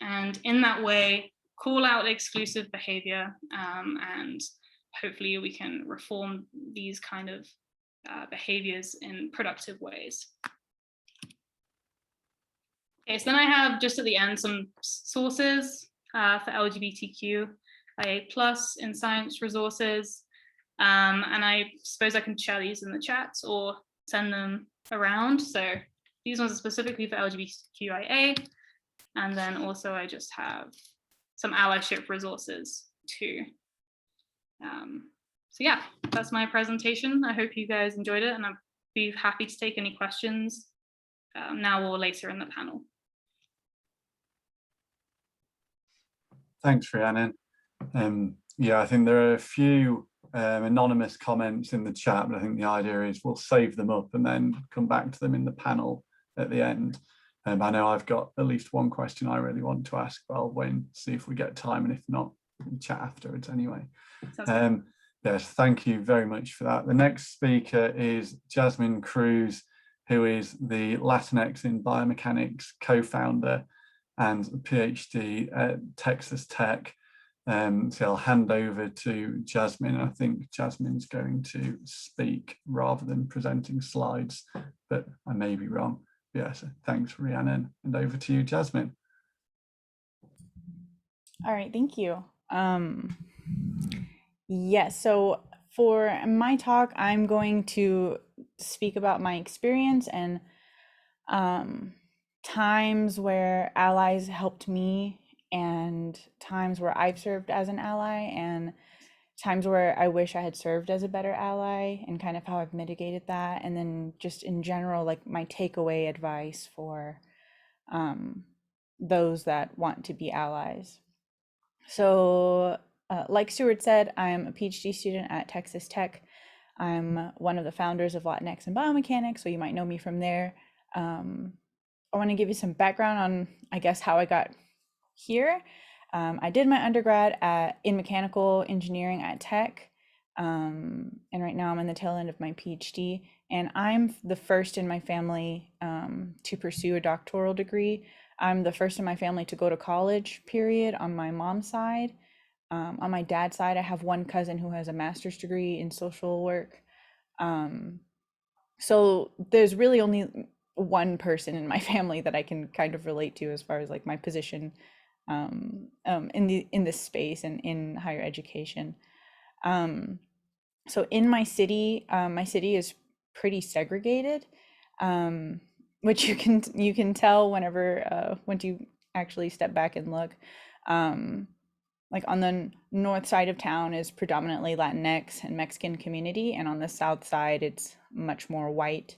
and in that way, call out exclusive behavior, and hopefully we can reform these kind of behaviors in productive ways. Okay, so then I have just at the end some sources for LGBTQIA+ in science resources. And I suppose I can share these in the chat or send them around. So these ones are specifically for LGBTQIA. And then also I just have some allyship resources too. So yeah, that's my presentation. I hope you guys enjoyed it, and I'd be happy to take any questions now or later in the panel. Thanks, Rhiannon. Yeah, I think there are a few anonymous comments in the chat, but I think the idea is we'll save them up and then come back to them in the panel at the end. I know I've got at least one question I really want to ask, but I'll wait and see if we get time, and if not, we can chat afterwards anyway. Yes, thank you very much for that. The next speaker is Jasmine Cruz, who is the Latinx in Biomechanics co-founder and a PhD at Texas Tech. So I'll hand over to Jasmine. I think Jasmine's going to speak rather than presenting slides, but I may be wrong. Yeah, so thanks, Rhiannon, and over to you, Jasmine. All right, thank you. Yes, so for my talk, I'm going to speak about my experience and times where allies helped me, and times where I've served as an ally, and times where I wish I had served as a better ally, and kind of how I've mitigated that. And then just in general, like my takeaway advice for those that want to be allies. So like Stuart said, I'm a PhD student at Texas Tech. I'm one of the founders of Latinx in Biomechanics, so you might know me from there. I want to give you some background on, I guess, how I got here. I did my undergrad in mechanical engineering at Tech, and right now I'm in the tail end of my PhD, and I'm the first in my family to pursue a doctoral degree. I'm the first in my family to go to college, period, on my mom's side. On my dad's side, I have one cousin who has a master's degree in social work. So there's really only one person in my family that I can kind of relate to as far as like my position in this space and in higher education. So in my city is pretty segregated, which you can tell whenever once you actually step back and look. Like on the north side of town is predominantly Latinx and Mexican community, and on the south side it's much more white.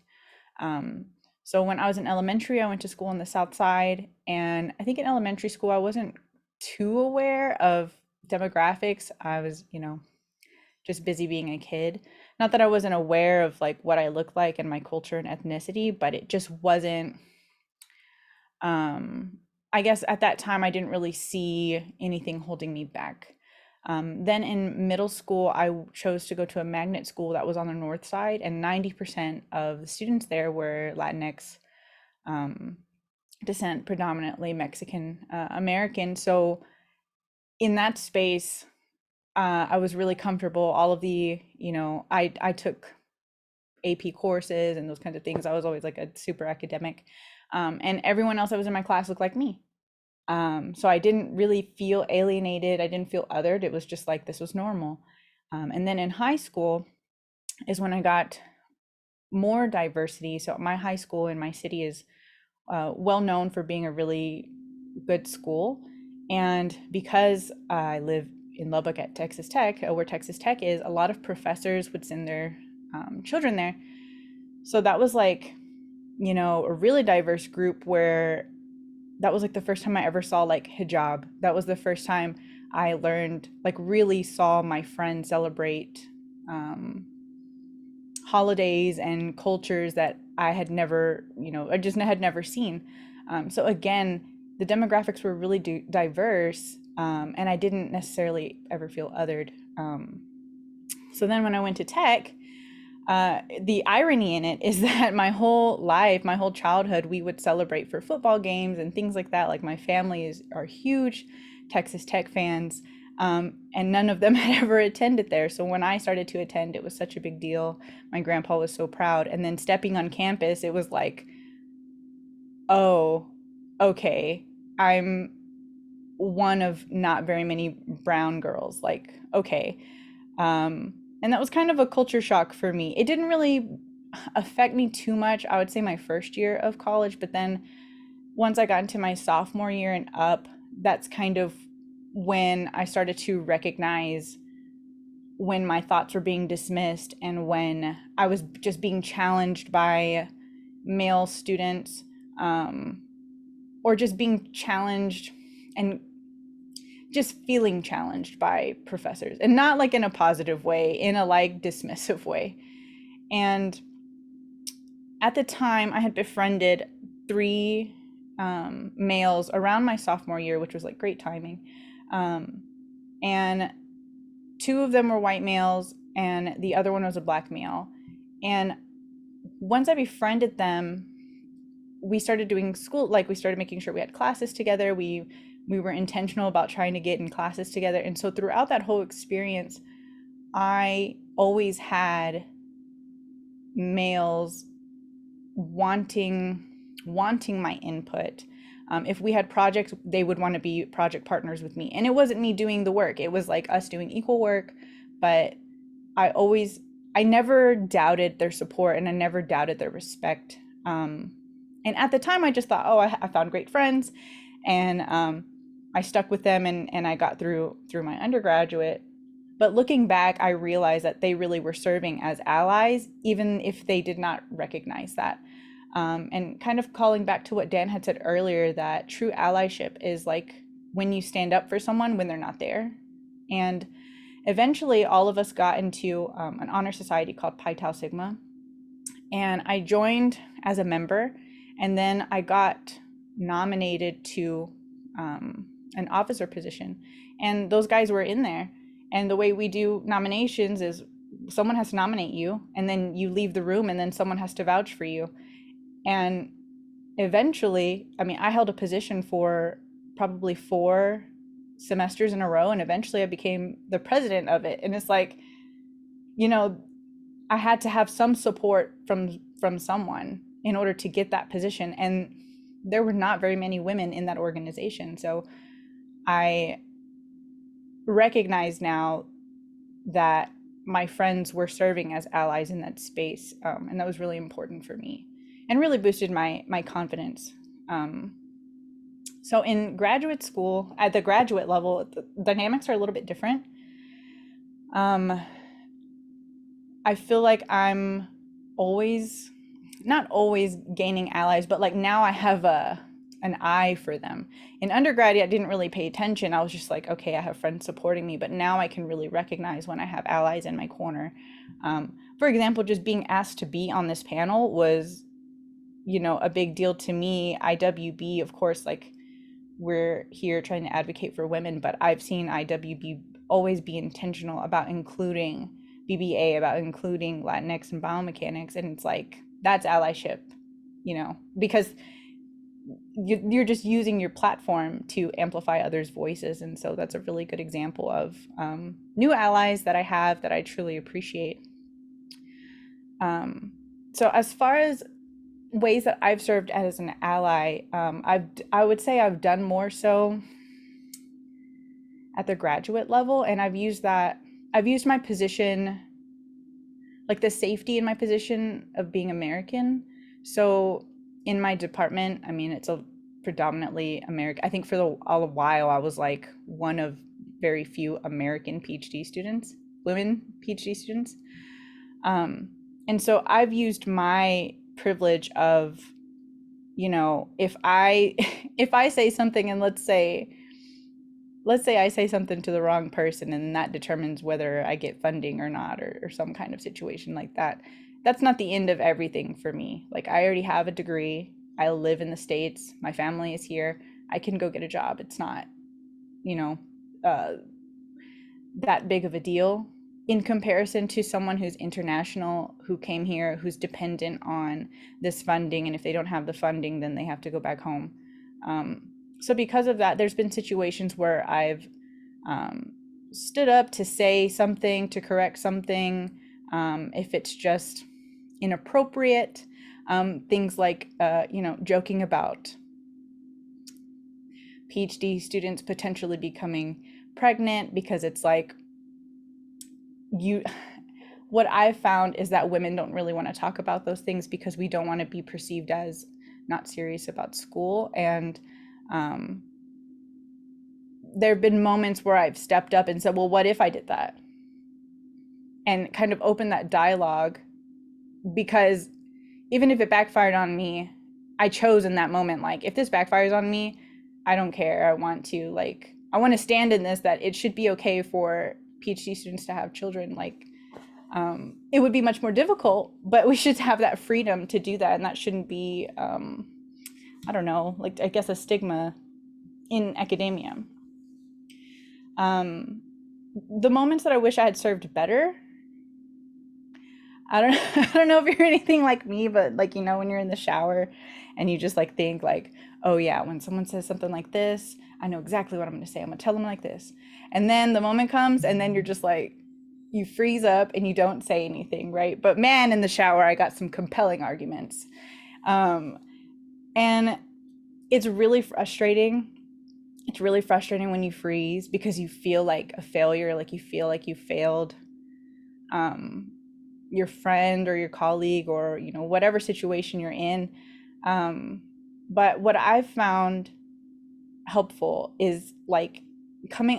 So when I was in elementary, I went to school on the south side, and I think in elementary school I wasn't too aware of demographics. I was, just busy being a kid. Not that I wasn't aware of like what I looked like and my culture and ethnicity, but it just wasn't, I guess at that time I didn't really see anything holding me back. Then in middle school, I chose to go to a magnet school that was on the north side, and 90% of the students there were Latinx descent, predominantly Mexican American. So in that space, I was really comfortable. All of the, I took AP courses and those kinds of things. I was always like a super academic. And everyone else that was in my class looked like me. So I didn't really feel alienated. I didn't feel othered. It was just like, this was normal. And then in high school is when I got more diversity. So my high school in my city is well known for being a really good school. And because I live in Lubbock at Texas Tech, where Texas Tech is, a lot of professors would send their children there. So that was like, a really diverse group, where that was like the first time I ever saw like hijab. That was the first time I learned, like really saw my friends celebrate holidays and cultures that I had never, I just had never seen. So again, the demographics were really diverse, and I didn't necessarily ever feel othered. So then when I went to tech, the irony in it is that my whole life, my whole childhood, we would celebrate for football games and things like that. Like my family are huge Texas Tech fans, and none of them had ever attended there. So when I started to attend, it was such a big deal. My grandpa was so proud. And then stepping on campus, it was like, oh, okay, I'm one of not very many brown girls. Like, okay. And that was kind of a culture shock for me. It didn't really affect me too much, I would say my first year of college, but then once I got into my sophomore year and up, that's kind of when I started to recognize when my thoughts were being dismissed and when I was just being challenged by male students, or just being challenged and just feeling challenged by professors, and not like in a positive way, in a like dismissive way. And at the time I had befriended 3 males around my sophomore year, which was like great timing. And 2 of them were white males and the other one was a black male. And once I befriended them, we started doing school, like we started making sure we had classes together. We were intentional about trying to get in classes together. And so throughout that whole experience, I always had males wanting my input. If we had projects, they would want to be project partners with me. And it wasn't me doing the work. It was like us doing equal work. But I never doubted their support, and I never doubted their respect. And at the time I just thought, oh, I found great friends, and I stuck with them, and I got through my undergraduate. But looking back, I realized that they really were serving as allies, even if they did not recognize that. And kind of calling back to what Dan had said earlier, that true allyship is like when you stand up for someone when they're not there. And eventually all of us got into an honor society called Pi Tau Sigma. And I joined as a member, and then I got nominated to an officer position. And those guys were in there. And the way we do nominations is someone has to nominate you, and then you leave the room, and then someone has to vouch for you. And eventually, I mean, I held a position for probably 4 semesters in a row, and eventually I became the president of it. And it's like, I had to have some support from someone. in order to get that position. And there were not very many women in that organization. So I recognize now that my friends were serving as allies in that space. And that was really important for me and really boosted my confidence. So in graduate school, at the graduate level, the dynamics are a little bit different. I feel like I'm not always gaining allies, but like now I have an eye for them. In undergrad, I didn't really pay attention. I was just like, okay, I have friends supporting me, but now I can really recognize when I have allies in my corner. For example, just being asked to be on this panel was, a big deal to me. IWB, of course, like we're here trying to advocate for women, but I've seen IWB always be intentional about including BBA, about including Latinx and biomechanics. And it's like, that's allyship, because you're just using your platform to amplify others' voices. And so that's a really good example of new allies that I have that I truly appreciate. So as far as ways that I've served as an ally, I would say I've done more so at the graduate level, and I've used my position, like the safety in my position of being American. So in my department, I mean, it's a predominantly American. I think for a while I was like one of very few American PhD students, women PhD students. And so I've used my privilege of, if I say something, and let's say I say something to the wrong person, and that determines whether I get funding or not, or some kind of situation like that. That's not the end of everything for me. Like, I already have a degree. I live in the States. My family is here. I can go get a job. It's not, that big of a deal in comparison to someone who's international, who came here, who's dependent on this funding. And if they don't have the funding, then they have to go back home. So because of that, there's been situations where I've stood up to say something, to correct something, if it's just inappropriate, things like, joking about PhD students potentially becoming pregnant, because it's like, what I've found is that women don't really want to talk about those things because we don't want to be perceived as not serious about school. And there have been moments where I've stepped up and said, well, what if I did that? And kind of opened that dialogue, because even if it backfired on me, I chose in that moment, like, if this backfires on me, I don't care. I want to stand in this, that it should be okay for PhD students to have children. Like, it would be much more difficult, but we should have that freedom to do that. And that shouldn't be, I don't know, like, I guess a stigma in academia. The moments that I wish I had served better, I don't know if you're anything like me, but like, when you're in the shower and you just like think like, oh yeah, when someone says something like this, I know exactly what I'm going to say. I'm going to tell them like this. And then the moment comes and then you're just like, you freeze up and you don't say anything, right? But man, in the shower, I got some compelling arguments. And it's really frustrating. It's really frustrating when you freeze, because you feel like a failure, like you feel like you failed your friend or your colleague, or whatever situation you're in. But what I've found helpful is like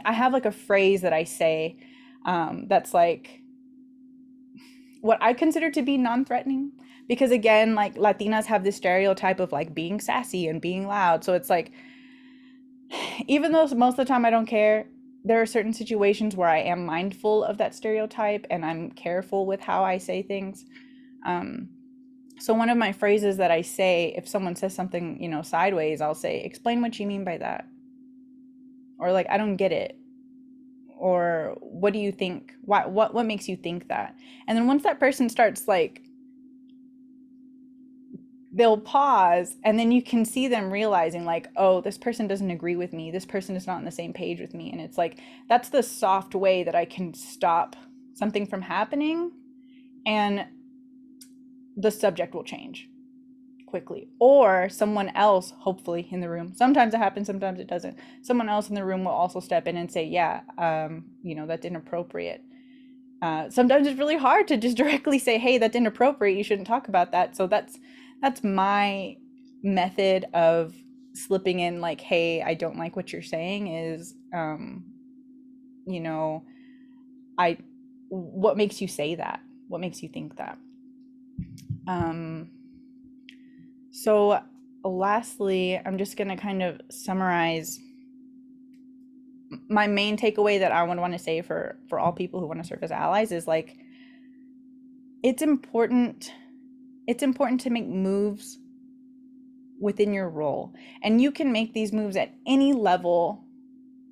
I have like a phrase that I say that's like what I consider to be non-threatening, because again, like, Latinas have this stereotype of like being sassy and being loud. So it's like, even though most of the time I don't care, there are certain situations where I am mindful of that stereotype and I'm careful with how I say things. So one of my phrases that I say, if someone says something, sideways, I'll say, explain what you mean by that. Or like, I don't get it. Or what do you think? What makes you think that? And then once that person starts, like, they'll pause, and then you can see them realizing like, oh, this person doesn't agree with me. This person is not on the same page with me. And it's like, that's the soft way that I can stop something from happening, and the subject will change. quickly, or someone else, hopefully in the room, sometimes it happens, sometimes it doesn't, someone else in the room will also step in and say, yeah, you know, that's inappropriate. Sometimes it's really hard to just directly say, hey, that's inappropriate, you shouldn't talk about that. So that's my method of slipping in, like, hey, I don't like what you're saying, is you know, what makes you say that? What makes you think that? So lastly, I'm just going to kind of summarize my main takeaway that I would want to say for all people who want to serve as allies is, like, it's important to make moves within your role, and you can make these moves at any level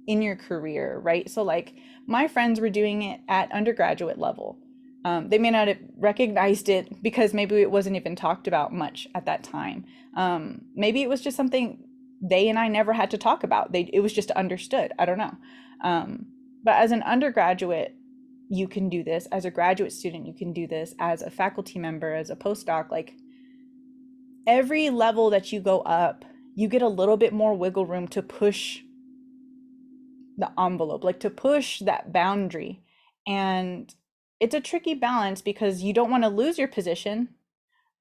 in your career, right? So like, my friends were doing it at undergraduate level. They may not have recognized it because maybe it wasn't even talked about much at that time. Maybe it was just something they and I never had to talk about. It was just understood. I don't know. But as an undergraduate, you can do this. As a graduate student, you can do this. As a faculty member, as a postdoc, like, every level that you go up, you get a little bit more wiggle room to push the envelope, like to push that boundary. And it's a tricky balance because you don't want to lose your position,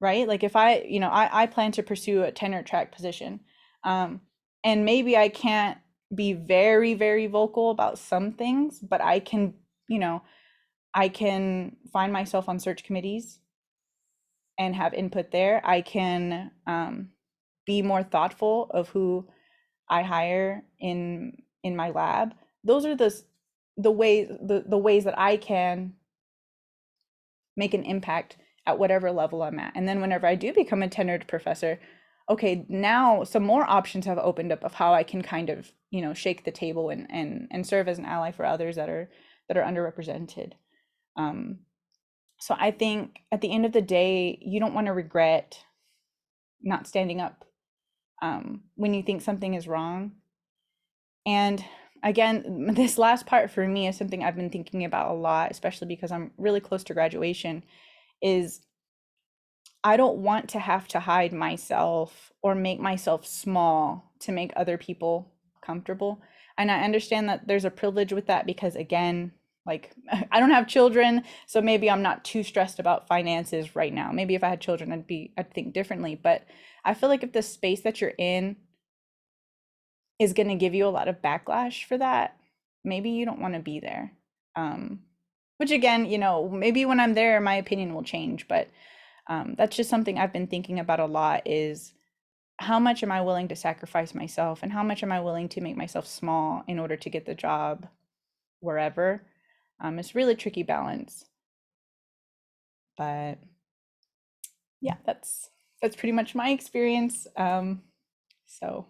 right? Like, if I plan to pursue a tenure track position, and maybe I can't be very, very vocal about some things, but I can, I can find myself on search committees and have input there. I can be more thoughtful of who I hire in my lab. Those are the ways that I can make an impact at whatever level I'm at. And then whenever I do become a tenured professor, okay, now some more options have opened up of how I can kind of, shake the table and serve as an ally for others that are underrepresented. So I think at the end of the day, you don't want to regret not standing up when you think something is wrong. And again, this last part for me is something I've been thinking about a lot, especially because I'm really close to graduation, is I don't want to have to hide myself or make myself small to make other people comfortable. And I understand that there's a privilege with that because, again, like, I don't have children, so maybe I'm not too stressed about finances right now. Maybe if I had children, I'd think differently. But I feel like if the space that you're in is going to give you a lot of backlash for that, maybe you don't want to be there. Which, again, maybe when I'm there, my opinion will change. But that's just something I've been thinking about a lot, is how much am I willing to sacrifice myself, and how much am I willing to make myself small in order to get the job wherever. It's really tricky balance. But yeah, that's pretty much my experience. So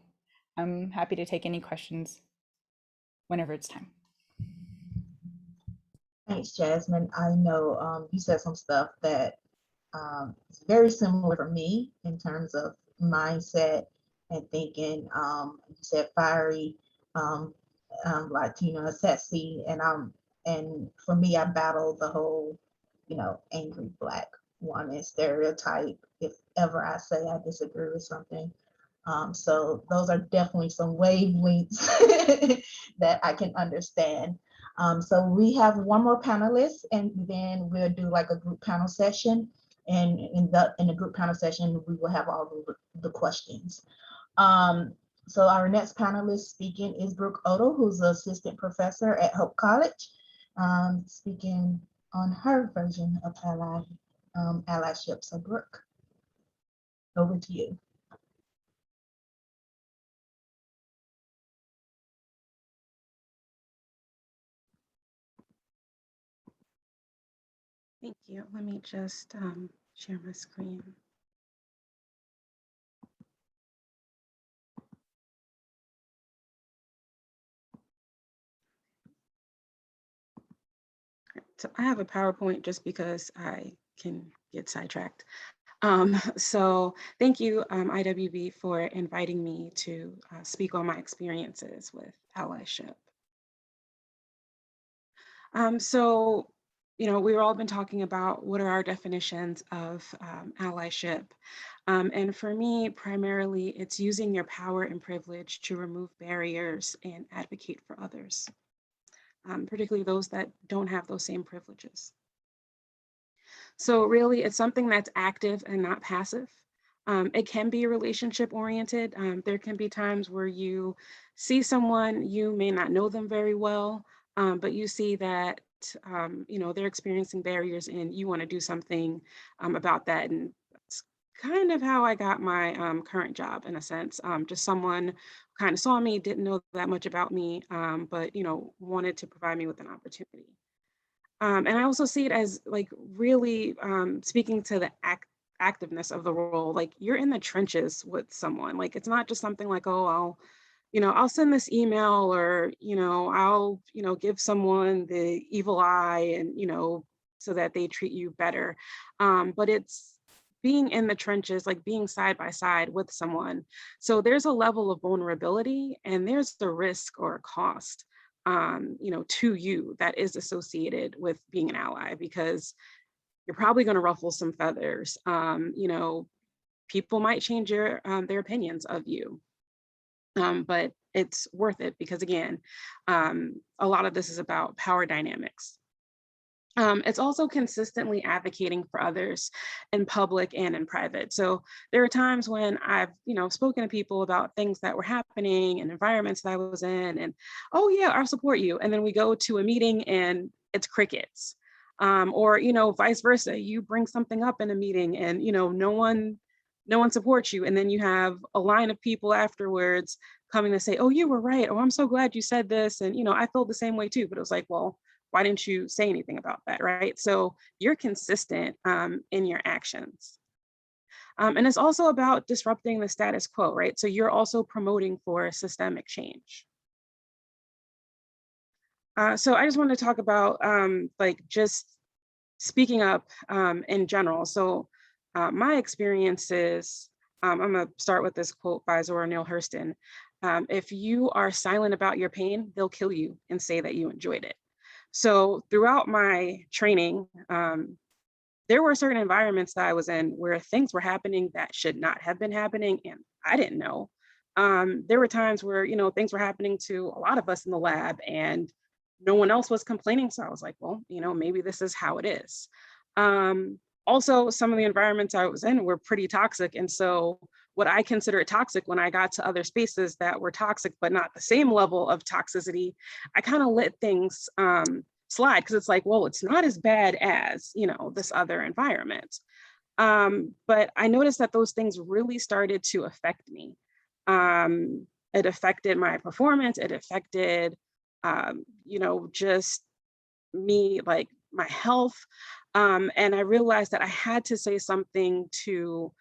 I'm happy to take any questions whenever it's time. Thanks, Jasmine. I know you said some stuff that is very similar for me in terms of mindset and thinking. You said fiery, Latino, sexy, and for me, I battle the whole, angry Black woman stereotype if ever I say I disagree with something. So those are definitely some wavelengths that I can understand. So we have one more panelist, and then we'll do like a group panel session. And in the group panel session, we will have all the questions. So our next panelist speaking is Brooke Otto, who's an assistant professor at Hope College, speaking on her version of allyship. So Brooke, over to you. Thank you. Let me just share my screen. So I have a PowerPoint just because I can get sidetracked. So thank you, IWB, for inviting me to speak on my experiences with allyship. So we've all been talking about what are our definitions of allyship. And for me, primarily, it's using your power and privilege to remove barriers and advocate for others, particularly those that don't have those same privileges. So really, it's something that's active and not passive. It can be relationship oriented. There can be times where you see someone, you may not know them very well, but you see that they're experiencing barriers and you want to do something about that. And that's kind of how I got my current job, in a sense. Just someone who kind of saw me, didn't know that much about me, but wanted to provide me with an opportunity. And I also see it as like really speaking to the activeness of the role. Like, you're in the trenches with someone. Like, it's not just something like, oh, I'll send this email, or, I'll, give someone the evil eye and, so that they treat you better. But it's being in the trenches, like being side by side with someone. So there's a level of vulnerability and there's the risk or cost to you that is associated with being an ally, because you're probably going to ruffle some feathers. People might change their opinions of you, but it's worth it, because again, a lot of this is about power dynamics. It's also consistently advocating for others in public and in private. So there are times when I've, spoken to people about things that were happening and environments that I was in, and, oh yeah, I'll support you. And then we go to a meeting and it's crickets. Or, vice versa. You bring something up in a meeting and, no one supports you. And then you have a line of people afterwards coming to say, oh, you were right. Oh, I'm so glad you said this. And, I felt the same way too, but it was like, well, why didn't you say anything about that, right? So you're consistent in your actions. And it's also about disrupting the status quo, right? So you're also promoting for systemic change. So I just want to talk about just speaking up in general. So my experiences, I'm gonna start with this quote by Zora Neale Hurston. If you are silent about your pain, they'll kill you and say that you enjoyed it. So throughout my training, there were certain environments that I was in where things were happening that should not have been happening, and I didn't know. There were times where, things were happening to a lot of us in the lab and no one else was complaining. So I was like, well, maybe this is how it is. Also, some of the environments I was in were pretty toxic. And so what I considered toxic, when I got to other spaces that were toxic, but not the same level of toxicity, I kind of let things slide, because it's like, well, it's not as bad as, this other environment. But I noticed that those things really started to affect me. It affected my performance. It affected, just me, like my health. And I realized that I had to say something to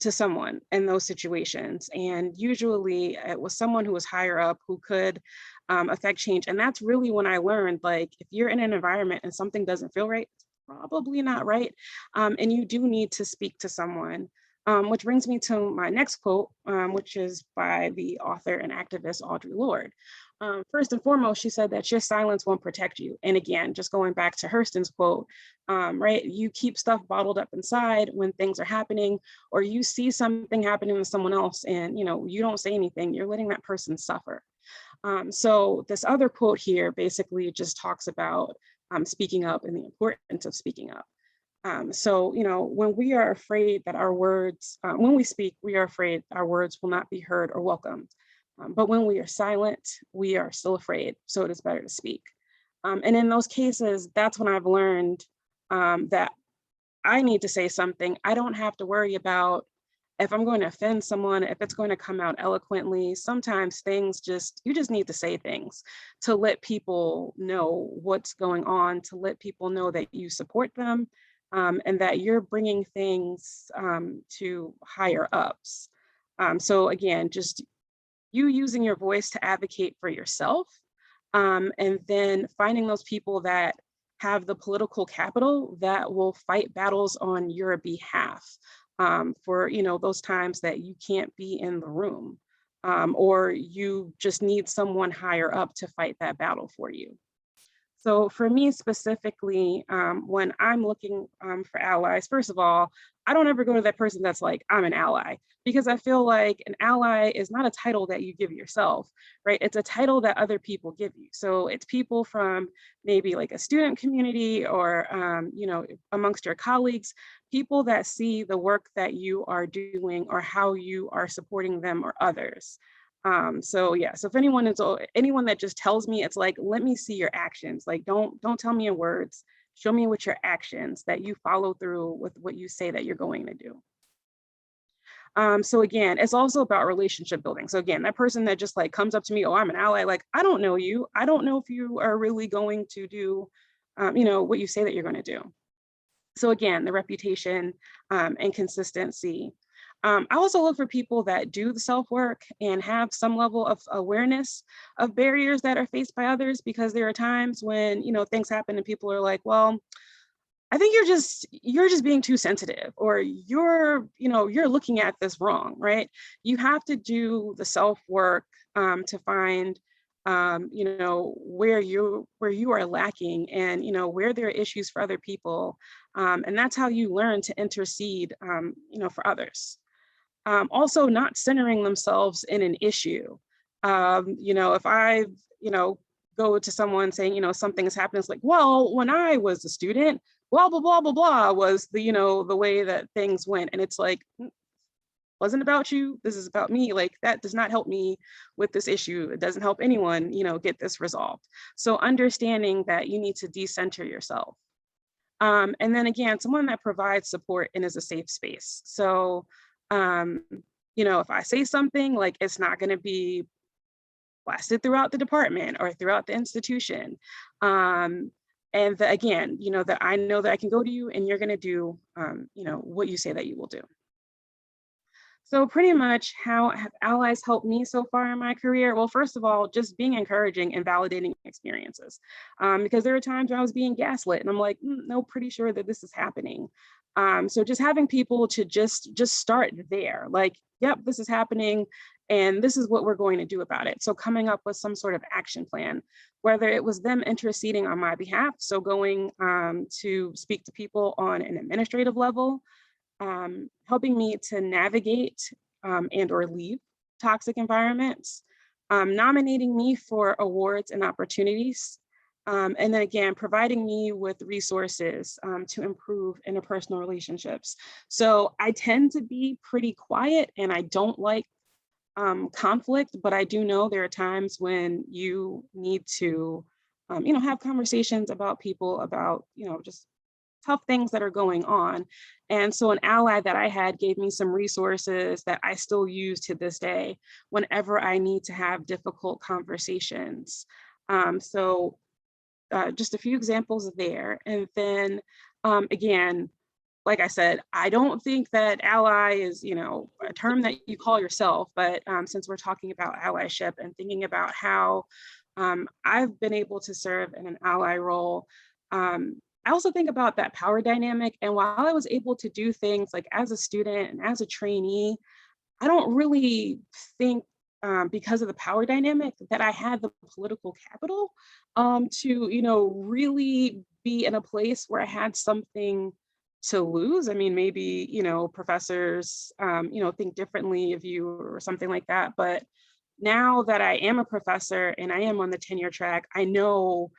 someone in those situations. And usually it was someone who was higher up who could affect change. And that's really when I learned, like, if you're in an environment and something doesn't feel right, it's probably not right. And you do need to speak to someone. Which brings me to my next quote, which is by the author and activist Audre Lorde. First and foremost, she said that your silence won't protect you. And again, just going back to Hurston's quote, right? You keep stuff bottled up inside when things are happening, or you see something happening to someone else and, you don't say anything, you're letting that person suffer. So this other quote here basically just talks about speaking up and the importance of speaking up. So, when we are afraid that our words, when we speak, we are afraid our words will not be heard or welcomed. But when we are silent, we are still afraid. So it is better to speak. And in those cases, that's when I've learned that I need to say something. I don't have to worry about if I'm going to offend someone, if it's going to come out eloquently. Sometimes you just need to say things to let people know what's going on, to let people know that you support them. And that you're bringing things to higher ups. So again, just you using your voice to advocate for yourself, and then finding those people that have the political capital that will fight battles on your behalf for those times that you can't be in the room, or you just need someone higher up to fight that battle for you. So for me specifically, when I'm looking for allies, first of all, I don't ever go to that person that's like, I'm an ally, because I feel like an ally is not a title that you give yourself, right? It's a title that other people give you. So it's people from maybe like a student community or, amongst your colleagues, people that see the work that you are doing or how you are supporting them or others. So if anyone that just tells me, it's like, let me see your actions. Like, don't tell me in words, show me with your actions that you follow through with what you say that you're going to do. So again, it's also about relationship building. So again, that person that just like comes up to me, oh, I'm an ally, like, I don't know you. I don't know if you are really going to do, what you say that you're going to do. So again, the reputation and consistency. I also look for people that do the self-work and have some level of awareness of barriers that are faced by others, because there are times when, things happen and people are like, well, I think you're just being too sensitive, or you're looking at this wrong, right? You have to do the self-work to find where you are lacking, and where there are issues for other people, and that's how you learn to intercede for others. Also, not centering themselves in an issue. If I go to someone saying something is happening, it's like, well, when I was a student, blah blah blah blah blah was the the way that things went, and it's like, wasn't about you, this is about me. Like, that does not help me with this issue. It doesn't help anyone get this resolved. So understanding that you need to decenter yourself, and then again, someone that provides support and is a safe space. So if I say something, like, it's not going to be blasted throughout the department or throughout the institution, and again, that I know that I can go to you and you're going to do what you say that you will do. So pretty much, how have allies helped me so far in my career? Well, first of all, just being encouraging and validating experiences, because there are times when I was being gaslit and I'm like, no, pretty sure that this is happening. So just having people to just start there, like, yep, this is happening and this is what we're going to do about it. So coming up with some sort of action plan, whether it was them interceding on my behalf, so going to speak to people on an administrative level, helping me to navigate and or leave toxic environments, nominating me for awards and opportunities, and then again, providing me with resources to improve interpersonal relationships. So I tend to be pretty quiet and I don't like conflict, but I do know there are times when you need to, have conversations about people, about, just tough things that are going on. And so an ally that I had gave me some resources that I still use to this day whenever I need to have difficult conversations. Just a few examples there. And then again, like I said, I don't think that ally is, a term that you call yourself, but since we're talking about allyship and thinking about how I've been able to serve in an ally role, I also think about that power dynamic. And while I was able to do things like as a student and as a trainee, I don't really think because of the power dynamic that I had the political capital to, really be in a place where I had something to lose. I mean, maybe, professors, think differently of you or something like that. But now that I am a professor and I am on the tenure track, I know,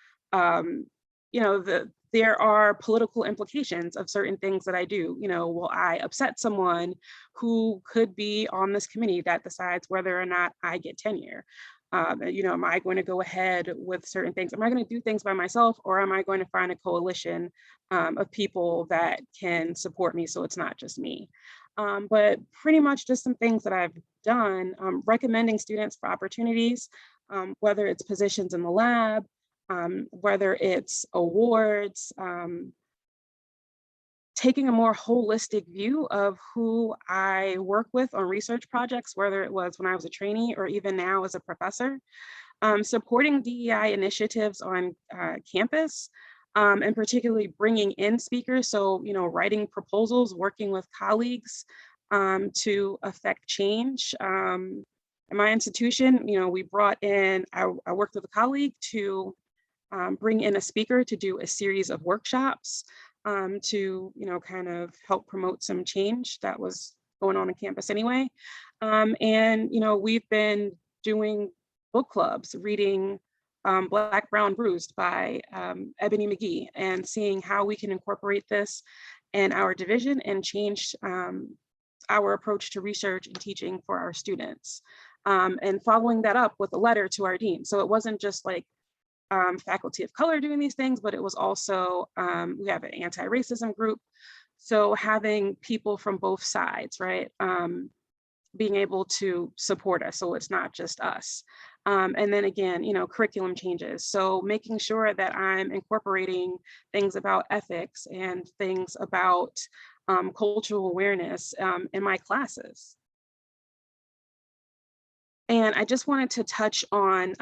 there are political implications of certain things that I do. Will I upset someone who could be on this committee that decides whether or not I get tenure? Am I going to go ahead with certain things? Am I going to do things by myself, or am I going to find a coalition of people that can support me so it's not just me? But pretty much just some things that I've done, recommending students for opportunities, whether it's positions in the lab, whether it's awards, taking a more holistic view of who I work with on research projects, whether it was when I was a trainee or even now as a professor, supporting DEI initiatives on campus, and particularly bringing in speakers. So, writing proposals, working with colleagues to affect change. In my institution, we brought in, I worked with a colleague to bring in a speaker to do a series of workshops to, kind of help promote some change that was going on campus anyway. And, we've been doing book clubs, reading Black, Brown, Bruised by Ebony McGee, and seeing how we can incorporate this in our division and change our approach to research and teaching for our students. And following that up with a letter to our dean. So it wasn't just like faculty of color doing these things, but it was also, we have an anti-racism group. So having people from both sides, right? Being able to support us, so it's not just us. And then again, curriculum changes. So making sure that I'm incorporating things about ethics and things about cultural awareness in my classes. And I just wanted to touch on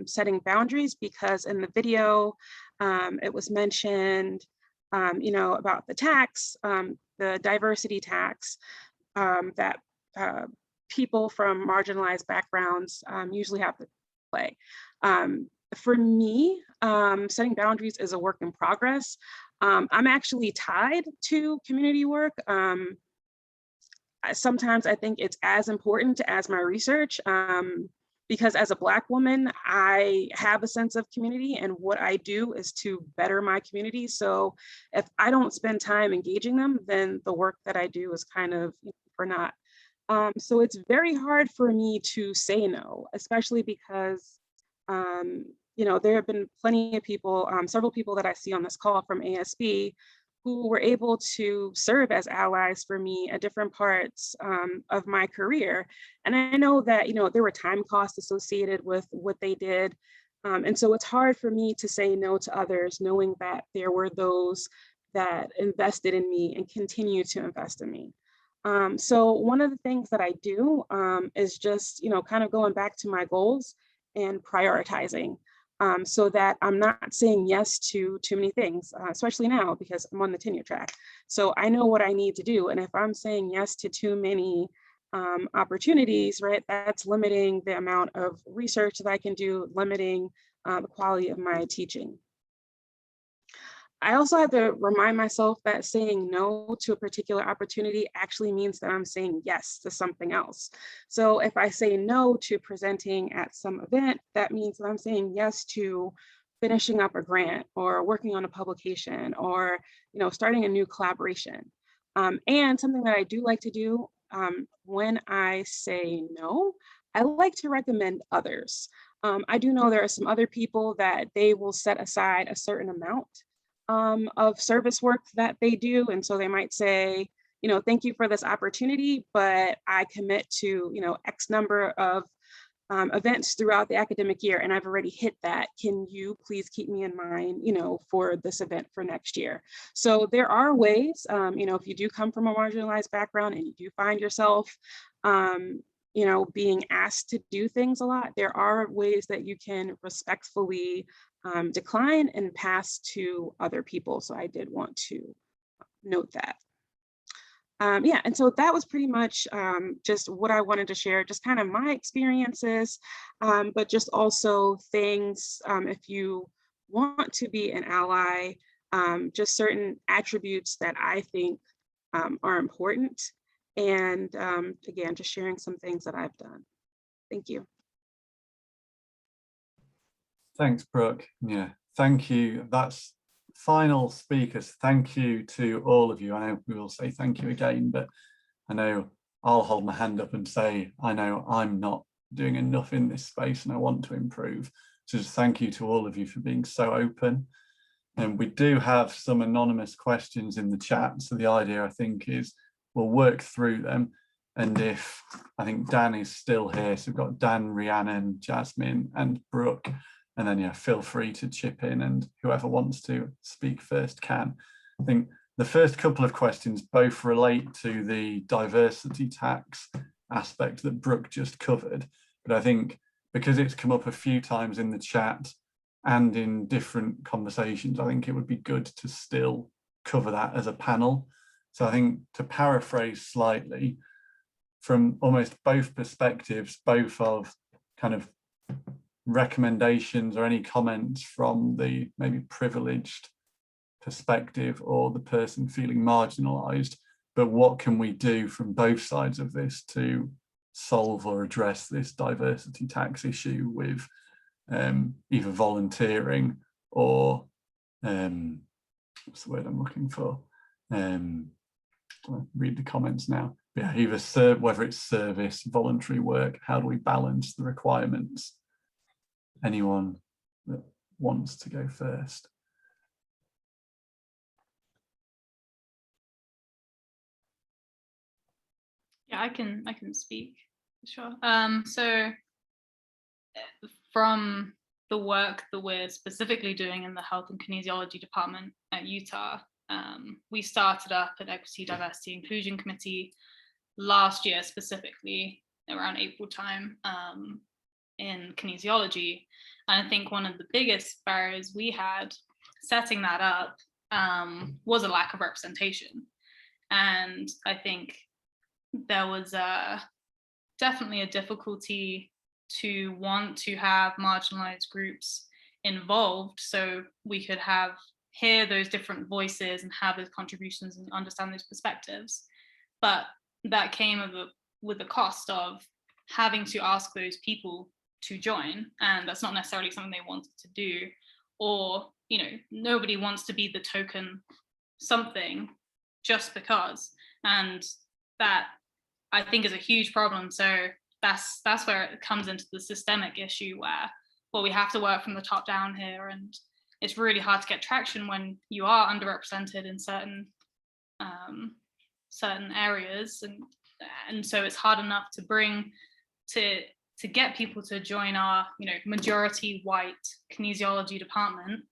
setting boundaries, because in the video, it was mentioned, about the tax, the diversity tax that people from marginalized backgrounds usually have to play. For me, setting boundaries is a work in progress. I'm actually tied to community work. Sometimes I think it's as important as my research, because as a Black woman, I have a sense of community, and what I do is to better my community. So if I don't spend time engaging them, then the work that I do is kind of for naught. So it's very hard for me to say no, especially because, there have been plenty of people, several people that I see on this call from ASB, who were able to serve as allies for me at different parts of my career. And I know that, there were time costs associated with what they did. And so it's hard for me to say no to others, knowing that there were those that invested in me and continue to invest in me. So one of the things that I do is just, kind of going back to my goals and prioritizing. So that I'm not saying yes to too many things, especially now because I'm on the tenure track. So I know what I need to do. And if I'm saying yes to too many opportunities, right, that's limiting the amount of research that I can do, limiting the quality of my teaching. I also have to remind myself that saying no to a particular opportunity actually means that I'm saying yes to something else. So if I say no to presenting at some event, that means that I'm saying yes to finishing up a grant or working on a publication or, starting a new collaboration. And something that I do like to do when I say no, I like to recommend others. I do know there are some other people that they will set aside a certain amount of service work that they do. And so they might say, thank you for this opportunity, but I commit to, X number of events throughout the academic year, and I've already hit that. Can you please keep me in mind, for this event for next year? So there are ways, if you do come from a marginalized background and you do find yourself, being asked to do things a lot, there are ways that you can respectfully decline and pass to other people. So I did want to note that. And so that was pretty much just what I wanted to share, just kind of my experiences, but just also things, if you want to be an ally, just certain attributes that I think are important. And again, just sharing some things that I've done. Thank you. Thanks, Brooke. Yeah, thank you. That's final speakers. Thank you to all of you. I know we will say thank you again, but I know I'll hold my hand up and say, I know I'm not doing enough in this space and I want to improve. So just thank you to all of you for being so open. And we do have some anonymous questions in the chat. So the idea, I think, is we'll work through them. And if I think Dan is still here, so we've got Dan, Rhiannon, Jasmine, and Brooke. And then, yeah, feel free to chip in, and whoever wants to speak first can. I think the first couple of questions both relate to the diversity tax aspect that Brooke just covered. But I think because it's come up a few times in the chat and in different conversations, I think it would be good to still cover that as a panel. So I think, to paraphrase slightly, from almost both perspectives, both of kind of recommendations or any comments from the maybe privileged perspective or the person feeling marginalized, but what can we do from both sides of this to solve or address this diversity tax issue with either volunteering or what's the word I'm looking for? I'll read the comments now. Yeah, either whether it's service, voluntary work, how do we balance the requirements? Anyone that wants to go first? Yeah, I can speak, sure. So from the work that we're specifically doing in the health and kinesiology department at Utah, we started up an Equity, Diversity, Inclusion Committee last year, specifically around April time, in kinesiology. And I think one of the biggest barriers we had setting that up was a lack of representation. And I think there was definitely a difficulty to want to have marginalized groups involved so we could hear those different voices and have those contributions and understand those perspectives. But that came with the cost of having to ask those people to join, and that's not necessarily something they wanted to do, or nobody wants to be the token something just because, and that I think is a huge problem. So that's where it comes into the systemic issue where, well, we have to work from the top down here, and it's really hard to get traction when you are underrepresented in certain areas, and so it's hard enough to bring to get people to join our majority white kinesiology department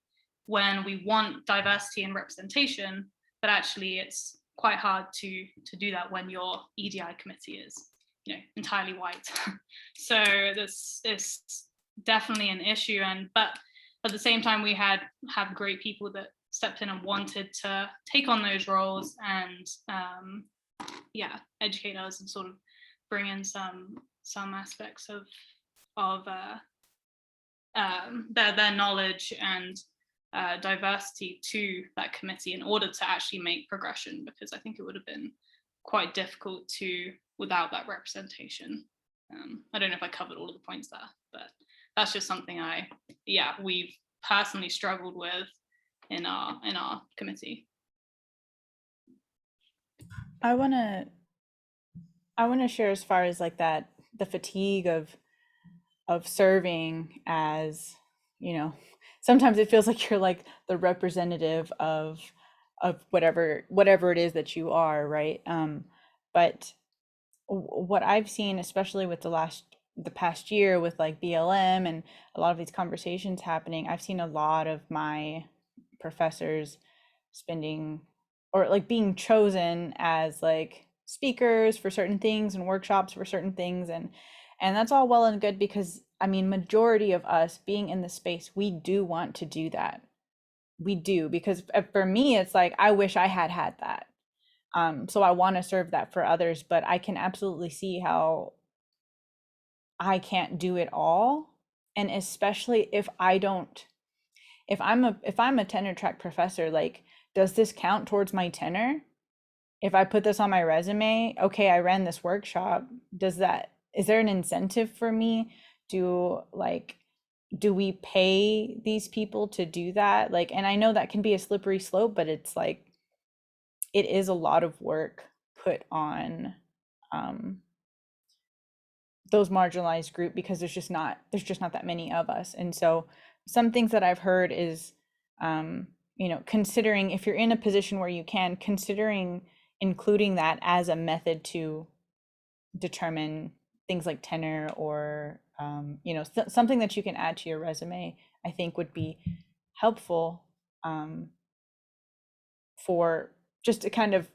when we want diversity and representation, but actually it's quite hard to do that when your EDI committee is entirely white. So this is definitely an issue, but at the same time we have great people that stepped in and wanted to take on those roles and educate us and sort of bring in some aspects of their knowledge and diversity to that committee in order to actually make progression, because I think it would have been quite difficult without that representation. I don't know if I covered all of the points there, but that's just something we've personally struggled with in our committee. I want to share as far as like that, the fatigue of serving as, sometimes it feels like you're like the representative of whatever it is that you are, right? But what I've seen, especially with the past year with like BLM and a lot of these conversations happening, I've seen a lot of my professors spending or like being chosen as like speakers for certain things and workshops for certain things, and that's all well and good, because I mean, majority of us being in the space, we do want to do that. We do, because for me, it's like, I wish I had that. So I want to serve that for others, but I can absolutely see how I can't do it all. And especially if I'm a tenure track professor, like, does this count towards my tenure? If I put this on my resume, okay, I ran this workshop, is there an incentive for me? Do we pay these people to do that? Like, and I know that can be a slippery slope, but it's like, it is a lot of work put on those marginalized group, because there's just not that many of us. And so some things that I've heard is, considering, if you're in a position where you can, considering including that as a method to determine things like tenure, or something that you can add to your resume, I think would be helpful for just to kind of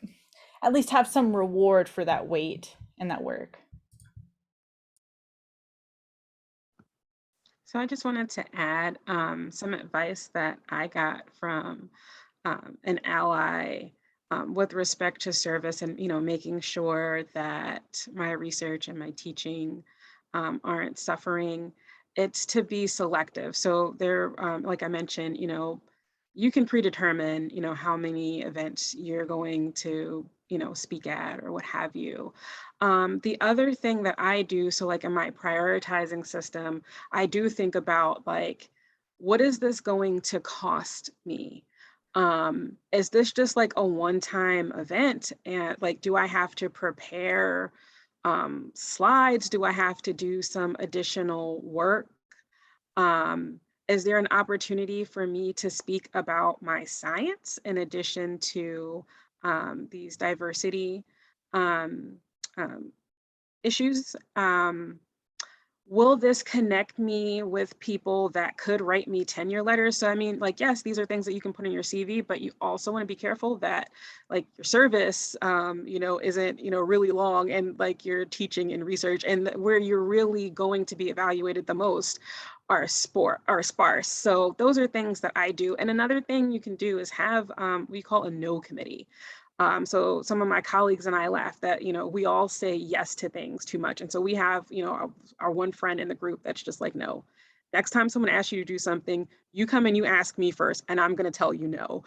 at least have some reward for that weight and that work. So I just wanted to add some advice that I got from an ally with respect to service, and making sure that my research and my teaching aren't suffering. it's to be selective. So there, like I mentioned, you can predetermine, how many events you're going to, speak at or what have you. The other thing that I do, so like in my prioritizing system, I do think about like, what is this going to cost me? Is this just like a one-time event? And like, do I have to prepare slides? Do I have to do some additional work? Is there an opportunity for me to speak about my science in addition to these diversity um, um, issues? Will this connect me with people that could write me tenure letters? So I mean, like, yes, these are things that you can put in your CV, but you also want to be careful that like your service, isn't, really long, and like your teaching and research, and where you're really going to be evaluated the most are sparse. So those are things that I do. And another thing you can do is have, we call a no committee. So some of my colleagues and I laugh that, we all say yes to things too much. And so we have, our one friend in the group that's just like, no, next time someone asks you to do something, you come and you ask me first, and I'm going to tell you no.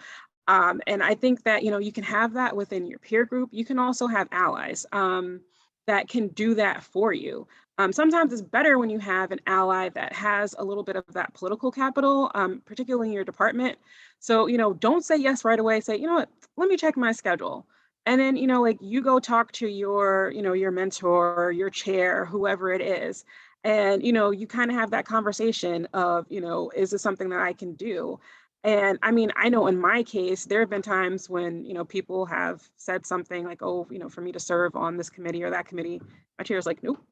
And I think that, you can have that within your peer group. You can also have allies that can do that for you. Sometimes it's better when you have an ally that has a little bit of that political capital, particularly in your department. So, don't say yes right away. Say, you know what, let me check my schedule. And then, like you go talk to your, your mentor, your chair, whoever it is. And, you kind of have that conversation of, is this something that I can do? And I mean, I know in my case, there have been times when, people have said something like, oh, for me to serve on this committee or that committee. My chair's like, nope,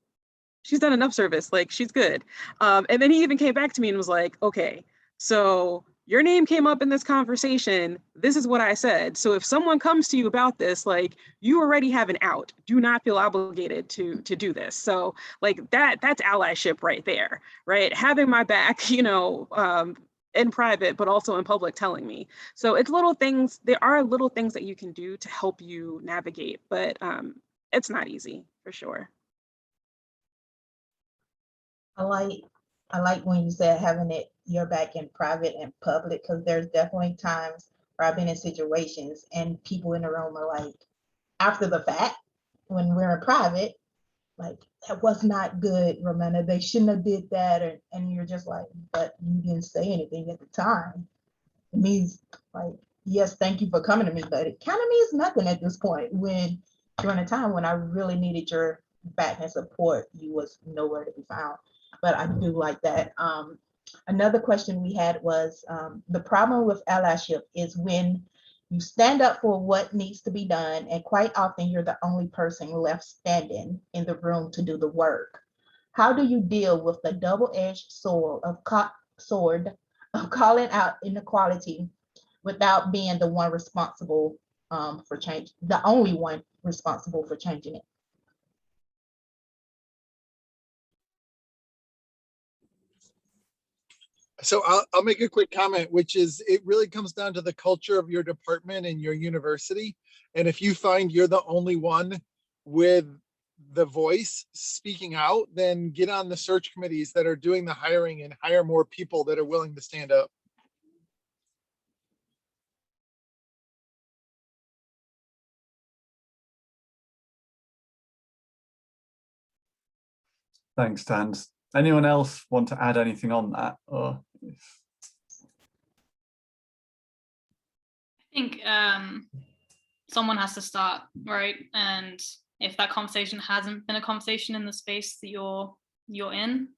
she's done enough service, like she's good. And then he even came back to me and was like, okay, so your name came up in this conversation. This is what I said. So if someone comes to you about this, like you already have an out. Do not feel obligated to do this. So like that's allyship right there, right? Having my back, in private, but also in public telling me. So it's little things, there are little things that you can do to help you navigate, but it's not easy for sure. I like when you said having it your back in private and public, because there's definitely times where I've been in situations and people in the room are like, after the fact, when we're in private, like, that was not good, Ramona. They shouldn't have did that. And you're just like, but you didn't say anything at the time. It means like, yes, thank you for coming to me, but it kind of means nothing at this point when during a time when I really needed your back and support, you was nowhere to be found. But I do like that. Another question we had was the problem with allyship is when you stand up for what needs to be done, and quite often you're the only person left standing in the room to do the work. How do you deal with the double-edged sword of calling out inequality without being the one responsible for change, the only one responsible for changing it? So I'll make a quick comment, which is it really comes down to the culture of your department and your university. And if you find you're the only one with the voice speaking out, then get on the search committees that are doing the hiring and hire more people that are willing to stand up. Thanks, Dan. Anyone else want to add anything on that? Or I think someone has to start, right? And if that conversation hasn't been a conversation in the space that you're in,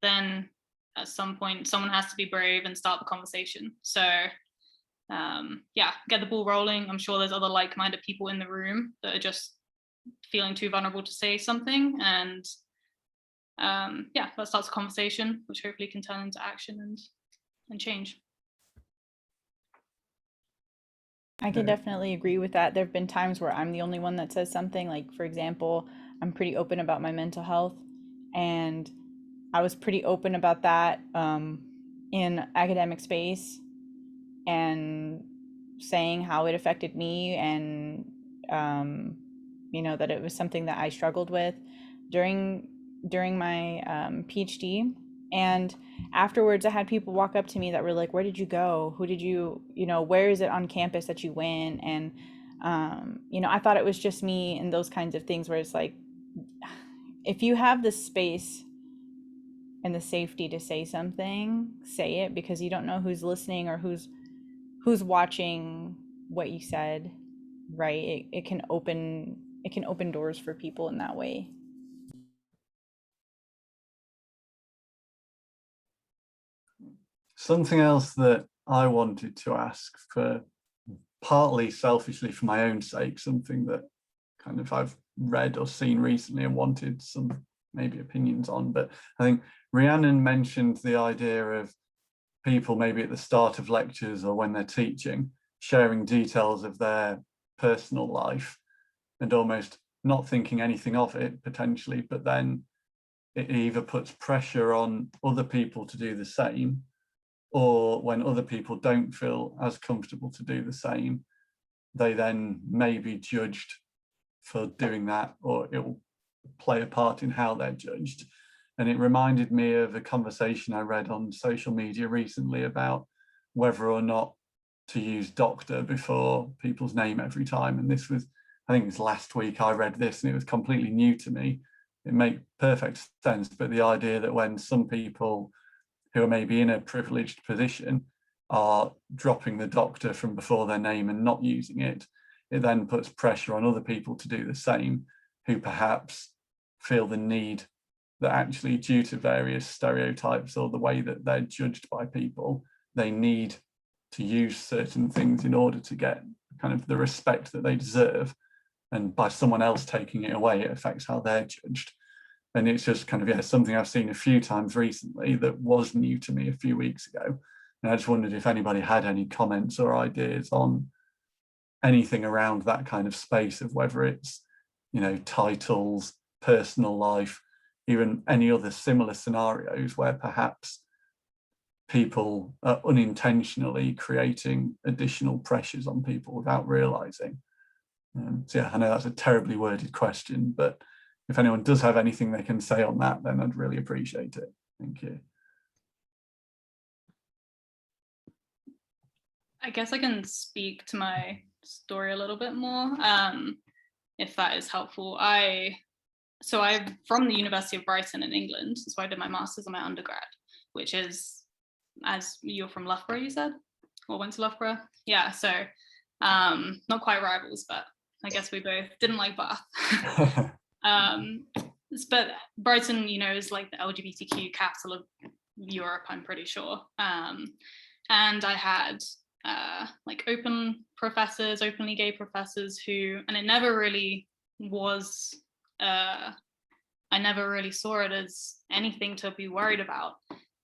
then at some point someone has to be brave and start the conversation. So yeah, get the ball rolling. I'm sure there's other like-minded people in the room that are just feeling too vulnerable to say something, and yeah, that starts a conversation, which hopefully can turn into action and change. I can definitely agree with that. There have been times where I'm the only one that says something. Like, for example, I'm pretty open about my mental health, and I was pretty open about that in academic space, and saying how it affected me, and that it was something that I struggled with during my PhD. And afterwards, I had people walk up to me that were like, where did you go? Who did you, where is it on campus that you went? And, I thought it was just me and those kinds of things where it's like, if you have the space and the safety to say something, say it, because you don't know who's listening or who's watching what you said, right? It can open doors for people in that way. Something else that I wanted to ask, for partly selfishly for my own sake, something that kind of I've read or seen recently and wanted some maybe opinions on, but I think Rihanna mentioned the idea of people maybe at the start of lectures or when they're teaching, sharing details of their personal life and almost not thinking anything of it potentially, but then it either puts pressure on other people to do the same, or when other people don't feel as comfortable to do the same, they then may be judged for doing that, or it will play a part in how they're judged. And it reminded me of a conversation I read on social media recently about whether or not to use doctor before people's name every time. And this was, I think it was last week I read this and it was completely new to me. It made perfect sense, but the idea that when some people who are maybe in a privileged position are dropping the doctor from before their name and not using it, it then puts pressure on other people to do the same, who perhaps feel the need that actually, due to various stereotypes or the way that they're judged by people, they need to use certain things in order to get kind of the respect that they deserve. And by someone else taking it away, it affects how they're judged. And it's just kind of, yeah, something I've seen a few times recently that was new to me a few weeks ago. And I just wondered if anybody had any comments or ideas on anything around that kind of space of whether it's, titles, personal life, even any other similar scenarios where perhaps people are unintentionally creating additional pressures on people without realizing. So yeah, I know that's a terribly worded question, but if anyone does have anything they can say on that, then I'd really appreciate it. Thank you. I guess I can speak to my story a little bit more, if that is helpful. I'm from the University of Brighton in England, so I did my master's and my undergrad, which is, as you're from Loughborough, you said, or went to Loughborough? Yeah, so not quite rivals, but I guess we both didn't like Bath. But Brighton, is like the LGBTQ capital of Europe, I'm pretty sure. And I had like openly gay professors who, and it never really was, I never really saw it as anything to be worried about.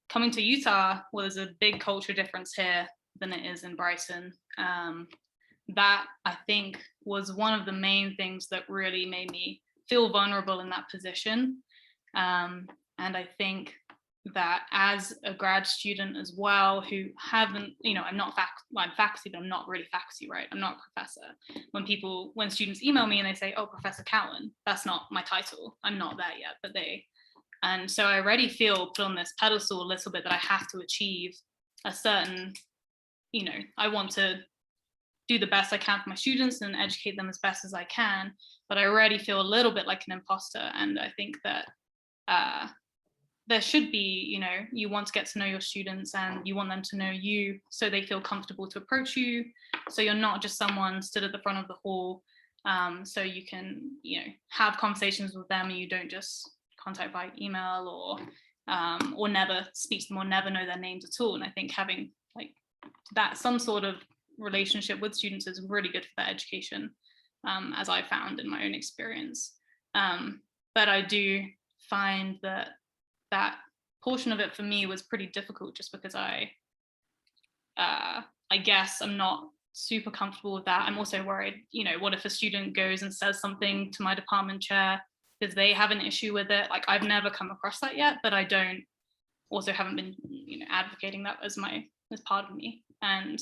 Coming to Utah was a big culture difference here than it is in Brighton. That, I think, was one of the main things that really made me feel vulnerable in that position. And I think that as a grad student as well, who haven't, I'm faculty, but I'm not really faculty, right? I'm not a professor. When students email me and they say, oh, Professor Cowen, that's not my title. I'm not there yet, and so I already feel put on this pedestal a little bit that I have to achieve a certain, I want to do the best I can for my students and educate them as best as I can, but I already feel a little bit like an imposter. And I think that there should be, you want to get to know your students and you want them to know you so they feel comfortable to approach you. So you're not just someone stood at the front of the hall, so you can, have conversations with them and you don't just contact by email or never speak to them or never know their names at all. And I think having like that, some sort of relationship with students is really good for their education, as I found in my own experience. But I do find that portion of it for me was pretty difficult, just because I guess I'm not super comfortable with that. I'm also worried, what if a student goes and says something to my department chair because they have an issue with it? Like, I've never come across that yet, but I haven't been, advocating that as part of me. And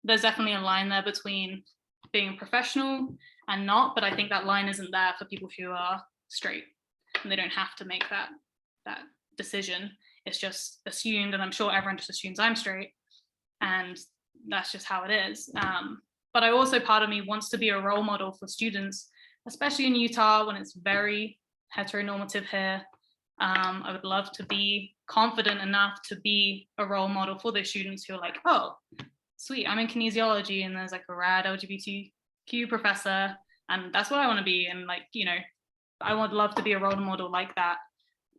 there's definitely a line there between being a professional and not, but I think that line isn't there for people who are straight, and they don't have to make that decision. it's just assumed, and I'm sure everyone just assumes I'm straight, and that's just how it is. But I also, part of me wants to be a role model for students, especially in Utah when it's very heteronormative here. I would love to be confident enough to be a role model for those students who are like, oh, sweet, I'm in kinesiology and there's like a rad LGBTQ professor, and that's what I want to be. And like, you know, I would love to be a role model like that,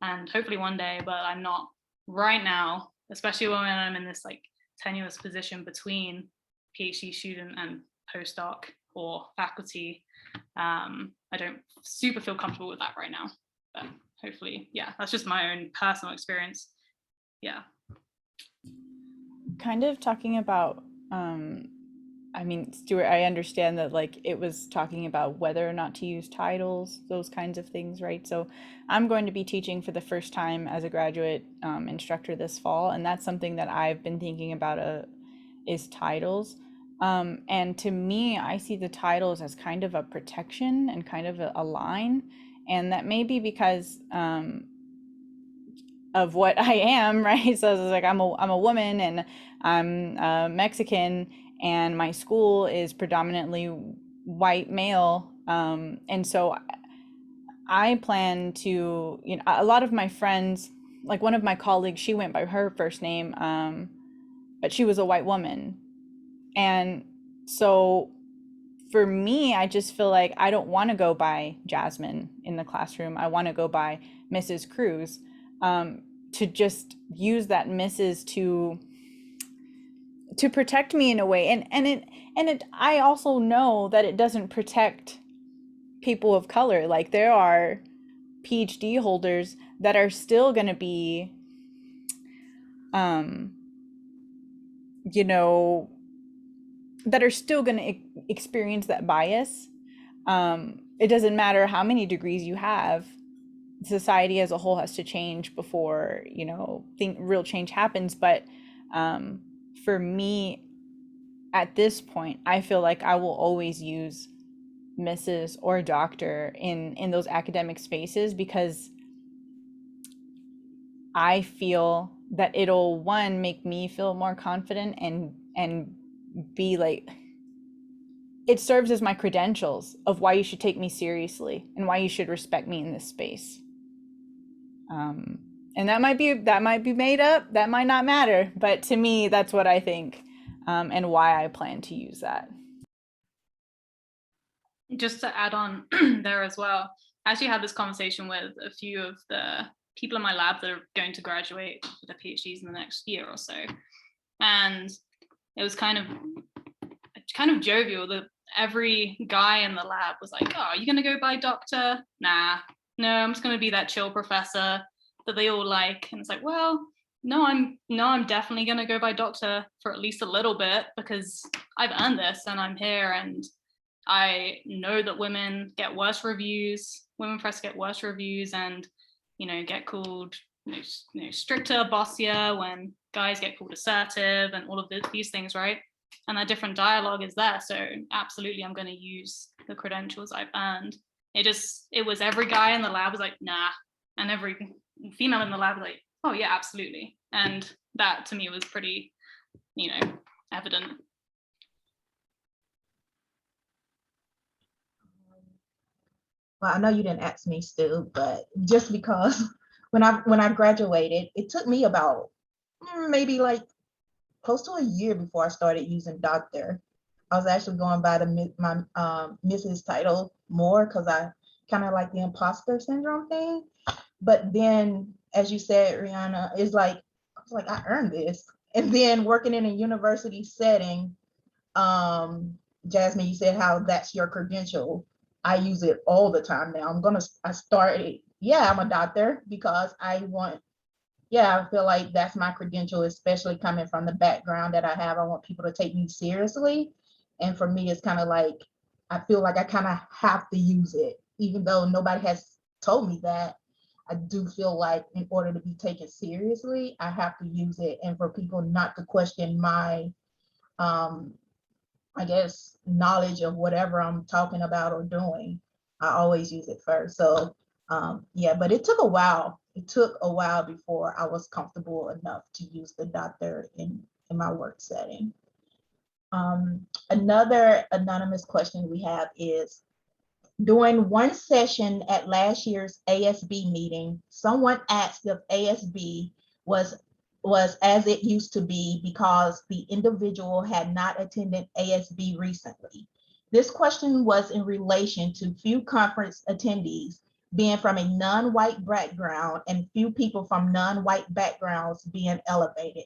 and hopefully one day, but I'm not right now, especially when I'm in this like tenuous position between PhD student and postdoc or faculty. I don't super feel comfortable with that right now, but hopefully, yeah, that's just my own personal experience. Yeah. Kind of talking about, I mean, Stuart, I understand that like it was talking about whether or not to use titles, those kinds of things, right? So I'm going to be teaching for the first time as a graduate instructor this fall, and that's something that I've been thinking about is titles. And to me, I see the titles as kind of a protection and kind of a line, and that may be because of what I am, right? So it's like I'm a woman and I'm Mexican, and my school is predominantly white male, and so I plan to, you know, a lot of my friends, like one of my colleagues, she went by her first name, but she was a white woman, and so for me, I just feel like I don't want to go by Jasmine in the classroom. I want to go by Mrs. Cruz, to just use that Mrs. to protect me in a way. And I also know that it doesn't protect people of color. Like there are PhD holders that are still going to be, you know, that are still going to experience that bias. It doesn't matter how many degrees you have. Society as a whole has to change before, you know, real change happens. But for me, at this point, I feel like I will always use Mrs. or Doctor in those academic spaces, because I feel that it'll, one, make me feel more confident, and be like, it serves as my credentials of why you should take me seriously and why you should respect me in this space. And that might be made up, that might not matter, but to me, that's what I think, and why I plan to use that. Just to add on there as well, I actually had this conversation with a few of the people in my lab that are going to graduate with their PhDs in the next year or so. And it was kind of jovial that every guy in the lab was like, oh, are you gonna go by doctor? Nah, no, I'm just gonna be that chill professor that they all like. And it's like, well, no, I'm definitely gonna go by doctor for at least a little bit, because I've earned this and I'm here, and I know that women get worse reviews, women press get worse reviews, and, you know, get called, you know, stricter, bossier, when guys get called assertive, and all of these things, right? And that different dialogue is there. So absolutely, I'm going to use the credentials I've earned. It was every guy in the lab was like, nah, and every female in the lab was like, oh yeah, absolutely. And that to me was pretty, you know, evident. Well, I know you didn't ask me, Stu, but just because when I graduated, it took me about maybe like close to a year before I started using doctor. I was actually going by my Mrs. title more because I kind of like the imposter syndrome thing. But then, as you said, Rihanna, it's like, I was like, I earned this. And then working in a university setting, Jasmine, you said how that's your credential. I use it all the time now. I started, yeah, I'm a doctor because I feel like that's my credential, especially coming from the background that I have. I want people to take me seriously. And for me, it's kind of like, I feel like I kind of have to use it, even though nobody has told me that. I do feel like in order to be taken seriously, I have to use it. And for people not to question my, I guess, knowledge of whatever I'm talking about or doing, I always use it first. So yeah, but it took a while it took a while before I was comfortable enough to use the doctor in my work setting. Another anonymous question we have is, during one session at last year's ASB meeting, someone asked if ASB was as it used to be because the individual had not attended ASB recently. This question was in relation to few conference attendees being from a non-white background and few people from non-white backgrounds being elevated.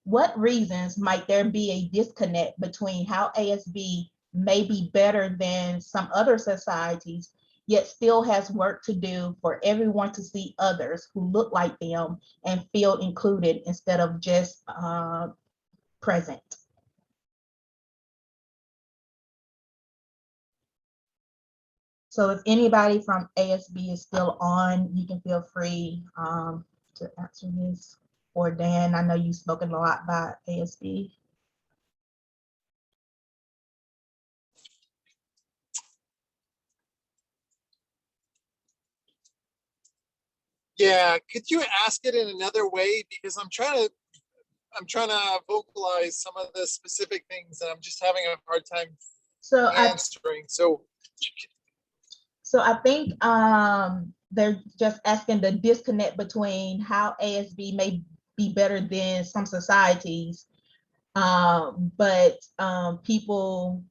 What reasons might there be a disconnect between how ASB may be better than some other societies, yet still has work to do for everyone to see others who look like them and feel included instead of just present? So if anybody from ASB is still on, you can feel free to answer this. Or Dan, I know you've spoken a lot about ASB. Yeah, could you ask it in another way? Because I'm trying to vocalize some of the specific things and I'm just having a hard time answering. So I think they're just asking the disconnect between how ASB may be better than some societies, but people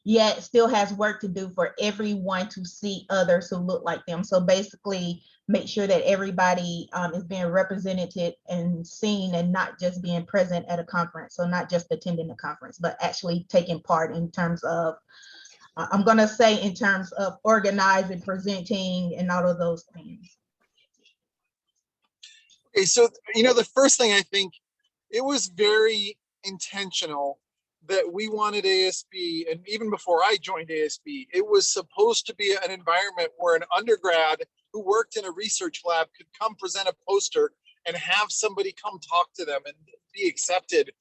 yet still has work to do for everyone to see others who look like them. So basically make sure that everybody is being represented and seen and not just being present at a conference. So not just attending the conference, but actually taking part in terms of, I'm gonna say in terms of organizing, presenting, and all of those things. Okay, so, the first thing, I think it was very intentional that we wanted ASB, and even before I joined ASB, it was supposed to be an environment where an undergrad who worked in a research lab could come present a poster and have somebody come talk to them and be accepted,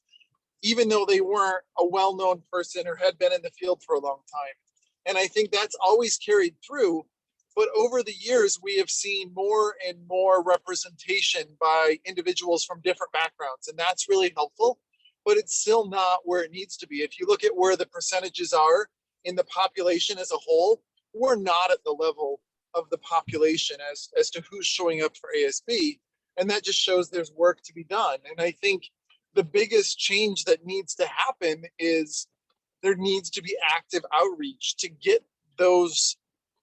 even though they weren't a well-known person or had been in the field for a long time. And I think that's always carried through. But over the years, we have seen more and more representation by individuals from different backgrounds, and that's really helpful, but it's still not where it needs to be. If you look at where the percentages are in the population as a whole, we're not at the level of the population as to who's showing up for ASB, and that just shows there's work to be done. And I think the biggest change that needs to happen is there needs to be active outreach to get those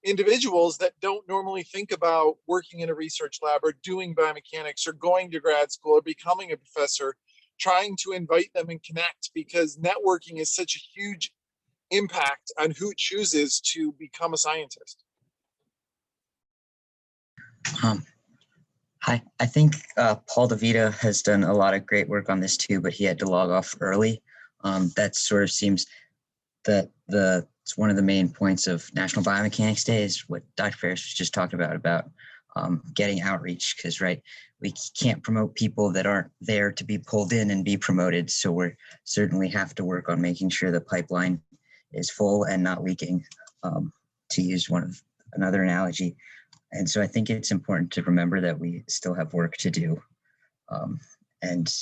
individuals that don't normally think about working in a research lab or doing biomechanics or going to grad school or becoming a professor, trying to invite them and connect, because networking is such a huge impact on who chooses to become a scientist. Hi, I think Paul DeVita has done a lot of great work on this too, but he had to log off early. That sort of seems that it's one of the main points of National Biomechanics Day is what Dr. Ferris was just talking about getting outreach, because we can't promote people that aren't there to be pulled in and be promoted. So we certainly have to work on making sure the pipeline is full and not leaking, to use another analogy. And so I think it's important to remember that we still have work to do. And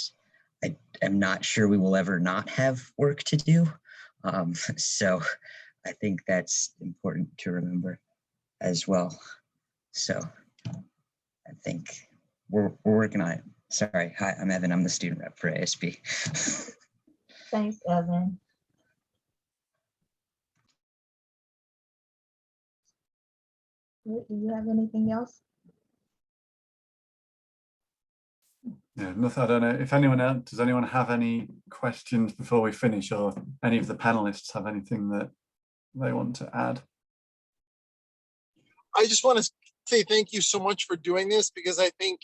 I am not sure we will ever not have work to do. So I think that's important to remember as well. So I think we're working on it. Sorry, hi, I'm Evan. I'm the student rep for ASB. Thanks, Evan. Do you have anything else? Yeah, nothing. I don't know if anyone else, does anyone have any questions before we finish, or any of the panelists have anything that they want to add? I just want to say thank you so much for doing this, because I think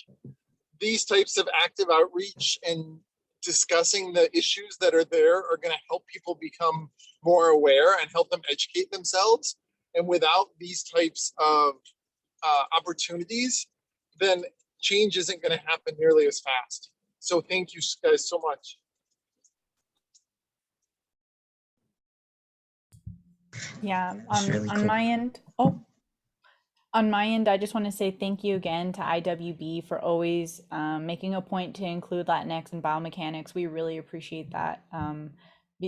these types of active outreach and discussing the issues that are there are going to help people become more aware and help them educate themselves. And without these types of opportunities, then change isn't going to happen nearly as fast. So thank you guys so much. Yeah, Just really on quick. my end. Oh, On my end, I just want to say thank you again to IWB for always making a point to include Latinx and biomechanics. We really appreciate that,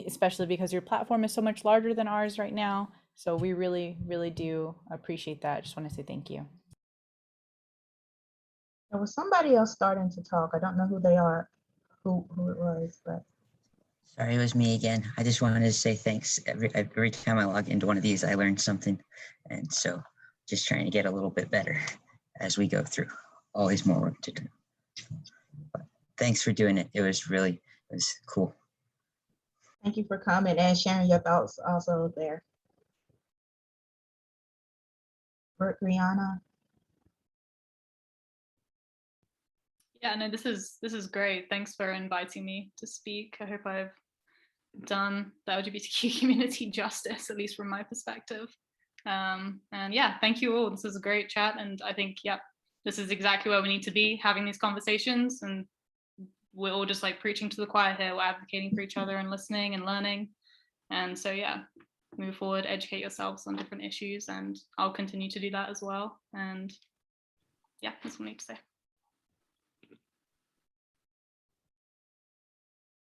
especially because your platform is so much larger than ours right now. So we really, really do appreciate that. I just want to say thank you. There was somebody else starting to talk. I don't know who they are, who it was, but. Sorry, it was me again. I just wanted to say thanks. Every time I log into one of these, I learn something. And so just trying to get a little bit better as we go through. Always more work to do. But thanks for doing it. It was cool. Thank you for coming and sharing your thoughts also there. Brooke, Rihanna. Yeah, no, this is great. Thanks for inviting me to speak. I hope I've done the LGBTQ community justice, at least from my perspective. And yeah, thank you all. This is a great chat. And I think, yeah, this is exactly where we need to be, having these conversations. And we're all just like preaching to the choir here. We're advocating for each other and listening and learning. And so, yeah, move forward, educate yourselves on different issues. And I'll continue to do that as well. And yeah, that's what I need to say.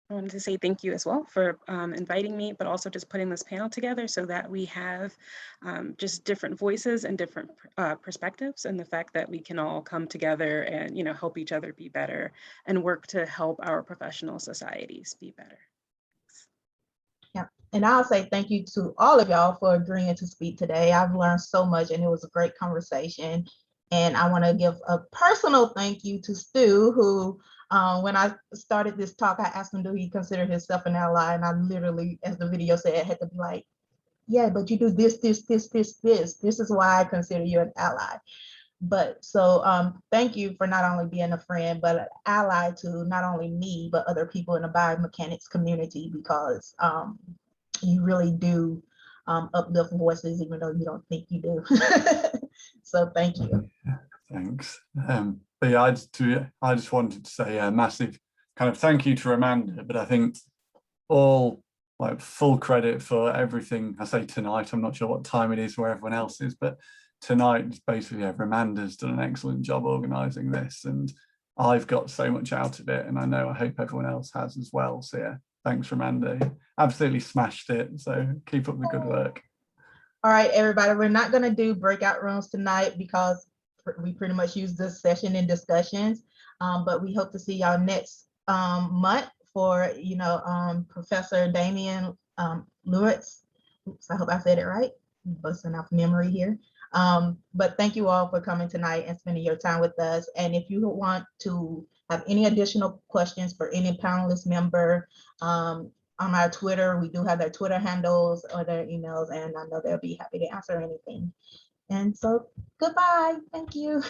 I wanted to say thank you as well for inviting me, but also just putting this panel together so that we have just different voices and different perspectives, and the fact that we can all come together and, you know, help each other be better and work to help our professional societies be better. Yeah, and I'll say thank you to all of y'all for agreeing to speak today. I've learned so much and it was a great conversation. And I want to give a personal thank you to Stu, who when I started this talk, I asked him, do he consider himself an ally? And I literally, as the video said, had to be like, yeah, but you do this, this, this, this, this. This is why I consider you an ally. But so thank you for not only being a friend, but an ally to not only me, but other people in the biomechanics community, because you really do uplift voices, even though you don't think you do. So thank you. Thanks. But yeah, I just wanted to say a massive kind of thank you to Amanda, but I think all like full credit for everything I say tonight. I'm not sure what time it is where everyone else is, but tonight basically Amanda's done an excellent job organizing this, and I've got so much out of it, and I hope everyone else has as well. So yeah, thanks Amanda. Absolutely smashed it. So keep up the good work. All right, everybody, we're not going to do breakout rooms tonight because we pretty much use this session in discussions, but we hope to see y'all next month for, you know, Professor Damian Lewitz. Oops, I hope I said it right. I'm busting off memory here. But thank you all for coming tonight and spending your time with us. And if you want to have any additional questions for any panelist member, on our Twitter, we do have their Twitter handles or their emails, and I know they'll be happy to answer anything. And so goodbye. Thank you.